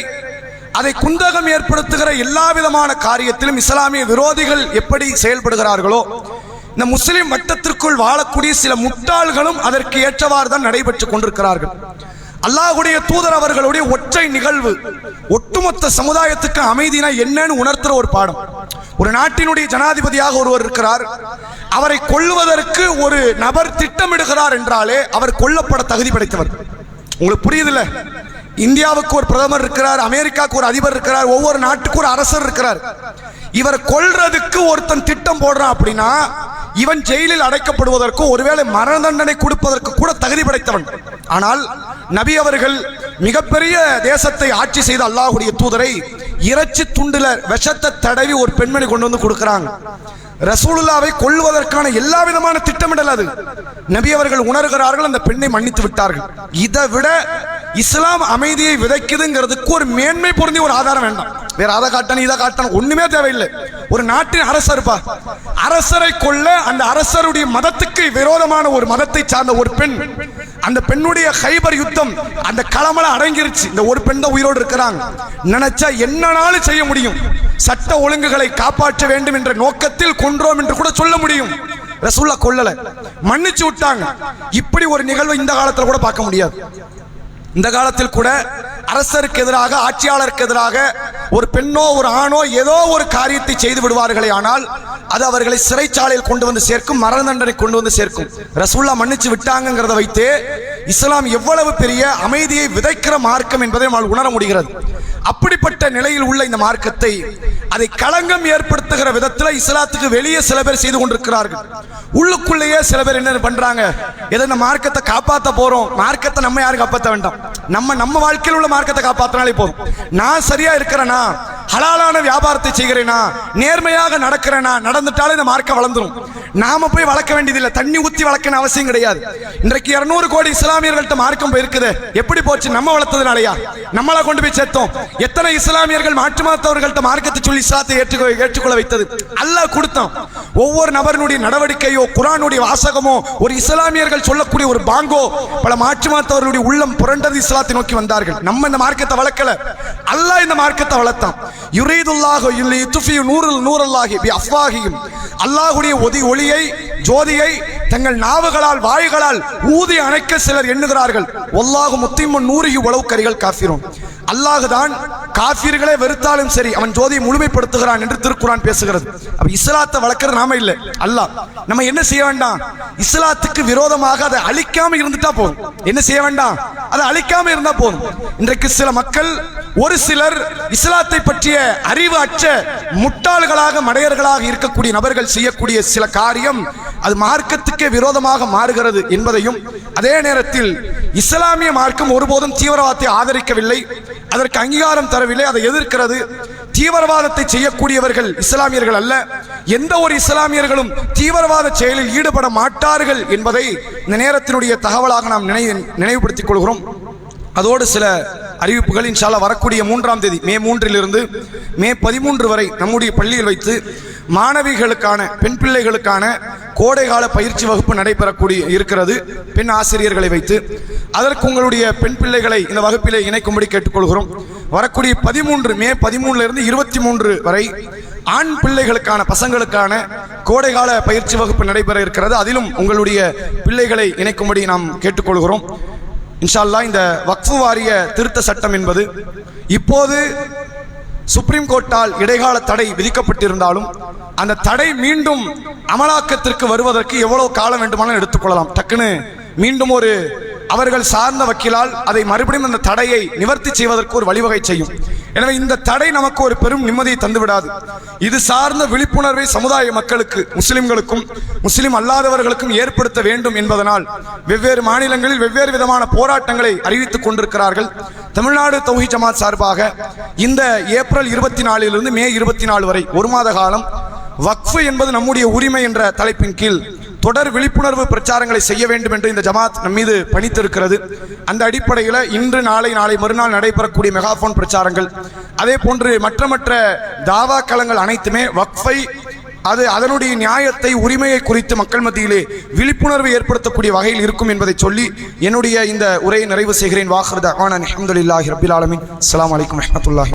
அதை குந்தகம் ஏற்படுத்துகிற எல்லா விதமான காரியத்திலும் இஸ்லாமிய விரோதிகள் எப்படி செயல்படுகிறார்களோ, இந்த முஸ்லிம் வட்டத்திற்குள் வாழக்கூடிய சில முட்டாள்களும் அதற்கு ஏற்றவாறு தான் நடைபெற்றுக் கொண்டிருக்கிறார்கள். அல்லாஹ்வுடைய தூதர் அவர்களுடைய ஒற்றை நிகழ்வு ஒட்டுமொத்த சமுதாயத்துக்கு அமைதினா என்னன்னு உணர்த்துற ஒரு பாடம். ஒரு நாட்டினுடைய ஜனாதிபதியாக ஒருவர் இருக்கிறார், அவரை கொல்லுவதற்கு ஒரு நபர் திட்டமிடுகிறார் என்றாலே அவர் கொல்லப்பட தகுதி படைத்தவர். உங்களுக்கு புரியுதுல்ல? இந்தியாவுக்கு ஒரு பிரதமர் இருக்கிறார், அமெரிக்காவுக்கு ஒரு அதிபர் இருக்கிறார், ஒவ்வொரு நாட்டுக்கு ஒரு அரசர் இருக்கிறார். இவர் கொல்றதுக்கு ஒருத்தன் திட்டம் போடுறான் அப்படின்னா இவன் ஜெயிலில் அடைக்கப்படுவதற்கு ஒருவேளை மரண தண்டனை கொடுப்பதற்கு கூட தகுதி படைத்தவன். ஆனால் நபி அவர்கள் மிகப்பெரிய தேசத்தை ஆட்சி செய்த அல்லாஹ்வுடைய தூதரை இறைச்சி துண்டுல விஷத்தை தடவி ஒரு பெண்மணி கொண்டு வந்து கொடுக்கிறாங்க. ரசூலுல்லாவை கொல்வதற்கான எல்லா விதமான திட்டமிடல் அது. நபி அவர்கள் உணர்கிறார்கள், அந்த பெண்ணை மன்னித்து விட்டார்கள். இதை விட இஸ்லாம் அமைதியை விதைக்குதுங்கிறதுக்கு ஒரு மேன்மை பொருந்திய ஒரு ஆதாரம் வேண்டாம். வேற அதை காட்டணும் இதை காட்டணும் ஒண்ணுமே தேவையில்லை. ஒரு நாட்டின் அரசர்ப்பா, அரசரை கொல்ல அந்த அரசருடைய மதத்துக்கு விரோதமான ஒரு மதத்தை சார்ந்த ஒரு பெண், அந்த பெண்ணுடைய ஹைபர் யுத்தம் அந்த களமல அடங்கிருச்சு. இந்த ஒரு பெண் தான் உயிரோடு இருக்கிறாங்க. நினைச்சா என்னனாலும் செய்ய முடியும். சட்ட ஒழுங்குகளை காப்பாற்ற வேண்டும் என்ற நோக்கத்தில் கொன்றோம் என்று கூட சொல்ல முடியும். ரசூலுல்லாஹ் கொல்லல, மன்னிச்சு விட்டாங்க. இப்படி ஒரு நிகழ்வை இந்த காலத்தில் கூட பார்க்க முடியாது. இந்த காலத்தில் கூட அரசருக்கு எதிராக, ஆட்சியாளருக்கு எதிராக ஒரு பெண்ணோ ஒரு ஆணோ ஏதோ ஒரு காரியத்தை செய்து விடுவார்களே, ஆனால் அது அவர்களை சிறைச்சாலையில் கொண்டு வந்து சேர்க்கும், மரண தண்டனை கொண்டு வந்து சேர்க்கும். ரசூலுல்லாஹ் மன்னிச்சு விட்டாங்கிறத வைத்து இஸ்லாம் எவ்வளவு பெரிய அமைதியை விதைக்கிற மார்க்கம் என்பதை நம்மால் உணர முடிகிறது. அப்படிப்பட்ட நிலையில் உள்ள இந்த மார்க்கத்தை அதை களங்கம் ஏற்படுத்துகிற விதத்தில் இஸ்லாத்துக்கு வெளியே சில பேர் செய்து கொண்டிருக்கிறார்கள். உள்ளுக்குள்ளேயே சில பேர் என்ன பண்றாங்க, ஏதோ இந்த மார்க்கத்தை காப்பாற்ற போறோம், மார்க்கத்தை நம்ம யாரும் காப்பாற்ற வேண்டாம், நம்ம வாழ்க்கையில் உள்ள மார்க்கத்தை காப்பாற்றினாலே போதும். நான் சரியா இருக்கிறேனா, ஹலாலான வியாபாரத்தை செய்கிறேனா, நேர்மையாக நடக்கிறேனா, நடந்துட்டாலே இந்த மார்க்கம் வளர்ந்துரும். நாம போய் வளர்க்க வேண்டியதில்லை, தண்ணி ஊத்தி வளர்க்கணும் அவசியம் கிடையாது. இன்றைக்கு 200 கோடி இஸ்லாமியர்கள்ட்ட மார்க்கம் போயிருக்குது. எப்படி போச்சு? நம்ம வளர்த்ததுனாலயா? நம்மளை கொண்டு போய் சேர்த்தோம். எத்தனை இஸ்லாமியர்கள் மாற்று மதத்தவர்கள்ட்ட மார்க்கத்தை சொல்லி இஸ்லாத்தை ஏற்றுக்கொள்ள வைத்தது அல்லாஹ் கொடுத்தான். ஒவ்வொரு நபரினுடைய நடவடிக்கையோ, குர்ஆனுடைய வாசகமோ, ஒரு இஸ்லாமியர்கள் சொல்லக்கூடிய ஒரு பாங்கோ, பல மாற்று மதத்தவர்களுடைய உள்ளம் புரண்டது இஸ்லாத்தை நோக்கி வந்தார்கள். நம்ம இந்த மார்க்கத்தை வளர்க்கல, அல்லாஹ் இந்த மார்க்கத்தை வளர்த்தான். யுரீதுல்லாஹு லியுத்ஃபியு நூரல்லாஹி பிஅஃவாஹிஹிம், அல்லாஹ்வுடைய ஒளியை, ஜோதியை தங்கள் நாவுகளால், வாய்களால் ஊதி அணைக்க சிலர் எண்ணுகிறார்கள். வல்லாஹு முத்திம்மு நூரிஹி வலவ் கரிஹல் காஃபிரூன், அல்லாஹ் தான் காஃபிர்களை வெறுத்தாலும் சரி அவன் ஜோதியை முழுமைப்படுத்துகிறான் என்று திருக்குர்ஆன் பேசுகிறது. அப்ப இஸ்லாத்தை வளர்க்கிறது நாம இல்ல, அல்லாஹ். நம்ம என்ன செய்ய வேண்டாம், இஸ்லாத்துக்கு விரோதமாக அதை அழிக்காம இருந்துட்டா போதும். என்ன செய்ய வேண்டாம், அதை அழிக்காம இருந்தா போதும். இன்றைக்கு சில மக்கள், ஒரு சிலர் இஸ்லாத்தை பற்றிய அறிவு அற்ற முட்டாள்களாக, மடையர்களாக இருக்கக்கூடிய நபர்கள் செய்யக்கூடிய சில காரியம் அது மார்க்கத்துக்கே விரோதமாக மாறுகிறது என்பதையும், அதே நேரத்தில் இஸ்லாமிய மார்க்கம் ஒருபோதும் தீவிரவாதத்தை ஆதரிக்கவில்லை, அதற்கு அங்கீகாரம் தரவில்லை, அதை எதிர்க்கிறது. தீவிரவாதத்தை செய்யக்கூடியவர்கள் இஸ்லாமியர்கள் அல்ல, எந்த ஒரு இஸ்லாமியர்களும் தீவிரவாத செயலில் ஈடுபட மாட்டார்கள் என்பதை இந்த நேரத்தினுடைய தகவலாக நாம் நினைவுபடுத்திக் கொள்கிறோம். அதோடு சில அறிவிப்புகள் இன்ஷா அல்லாஹ் வரக்கூடிய 3ஆம் தேதி மே 3 மே 13 வரை நம்முடைய பள்ளியில் வைத்து மாணவிகளுக்கான, பெண் பிள்ளைகளுக்கான கோடைகால பயிற்சி வகுப்பு நடைபெறக்கூடிய இருக்கிறது. பெண் ஆசிரியர்களை வைத்து அதற்கு உங்களுடைய பெண் பிள்ளைகளை இந்த வகுப்பிலே இணைக்கும்படி கேட்டுக்கொள்கிறோம். வரக்கூடிய மே 13 23 வரை ஆண் பிள்ளைகளுக்கான, பசங்களுக்கான கோடைகால பயிற்சி வகுப்பு நடைபெற இருக்கிறது. அதிலும் உங்களுடைய பிள்ளைகளை இணைக்கும்படி நாம் கேட்டுக்கொள்கிறோம். இன்ஷா அல்லாஹ் இந்த வக்ஃபு வாரிய திருத்த சட்டம் என்பது இப்போது சுப்ரீம் கோர்ட்டால் இடைக்கால தடை விதிக்கப்பட்டிருந்தாலும் அந்த தடை மீண்டும் அமலாக்கத்திற்கு வருவதற்கு எவ்வளவு காலம் வேண்டுமானாலும் எடுத்துக்கொள்ளலாம். டக்குன்னு மீண்டும் ஒரு அவர்கள் சார்ந்த வக்கீலால் அதை மறுபடியும் அந்த தடையை நிவர்த்தி செய்வதற்கு ஒரு வழிவகை செய்யும். எனவே இந்த தடை நமக்கு ஒரு பெரும் நிம்மதியை தந்துவிடாது. இது சார்ந்த விழிப்புணர்வை சமுதாய மக்களுக்கு, முஸ்லிம்களுக்கும் முஸ்லிம் அல்லாதவர்களுக்கும் ஏற்படுத்த வேண்டும் என்பதனால் வெவ்வேறு மாநிலங்களில் வெவ்வேறு விதமான போராட்டங்களை அறிவித்துக் கொண்டிருக்கிறார்கள். தமிழ்நாடு தௌஹீத் ஜமாத் சார்பாக இந்த ஏப்ரல் 24 மே 24 வரை ஒரு மாத காலம் வக்ஃபு என்பது நம்முடைய உரிமை என்ற தலைப்பின் கீழ் தொடர் விழிப்புணர்வு பிரச்சாரங்களை செய்ய வேண்டும் என்று இந்த ஜமாத் நம் மீது பணித்திருக்கிறது. அந்த அடிப்படையில் இன்று, நாளை மறுநாள் நடைபெறக்கூடிய மெகாஃபோன் பிரச்சாரங்கள், அதே போன்று மற்ற தாவா களங்கள் அனைத்துமே வக்ஃபை, அது அதனுடைய நியாயத்தை, உரிமையை குறித்து மக்கள் மத்தியிலே விழிப்புணர்வு ஏற்படுத்தக்கூடிய வகையில் இருக்கும் என்பதை சொல்லி என்னுடைய இந்த உரையை நிறைவு செய்கிறேன். வாஹிர் தஅவானா அல்ஹம்துலில்லாஹி ரப்பில் ஆலமீன். அஸ்ஸலாமு அலைக்கும் வரஹ்மத்துல்லாஹி.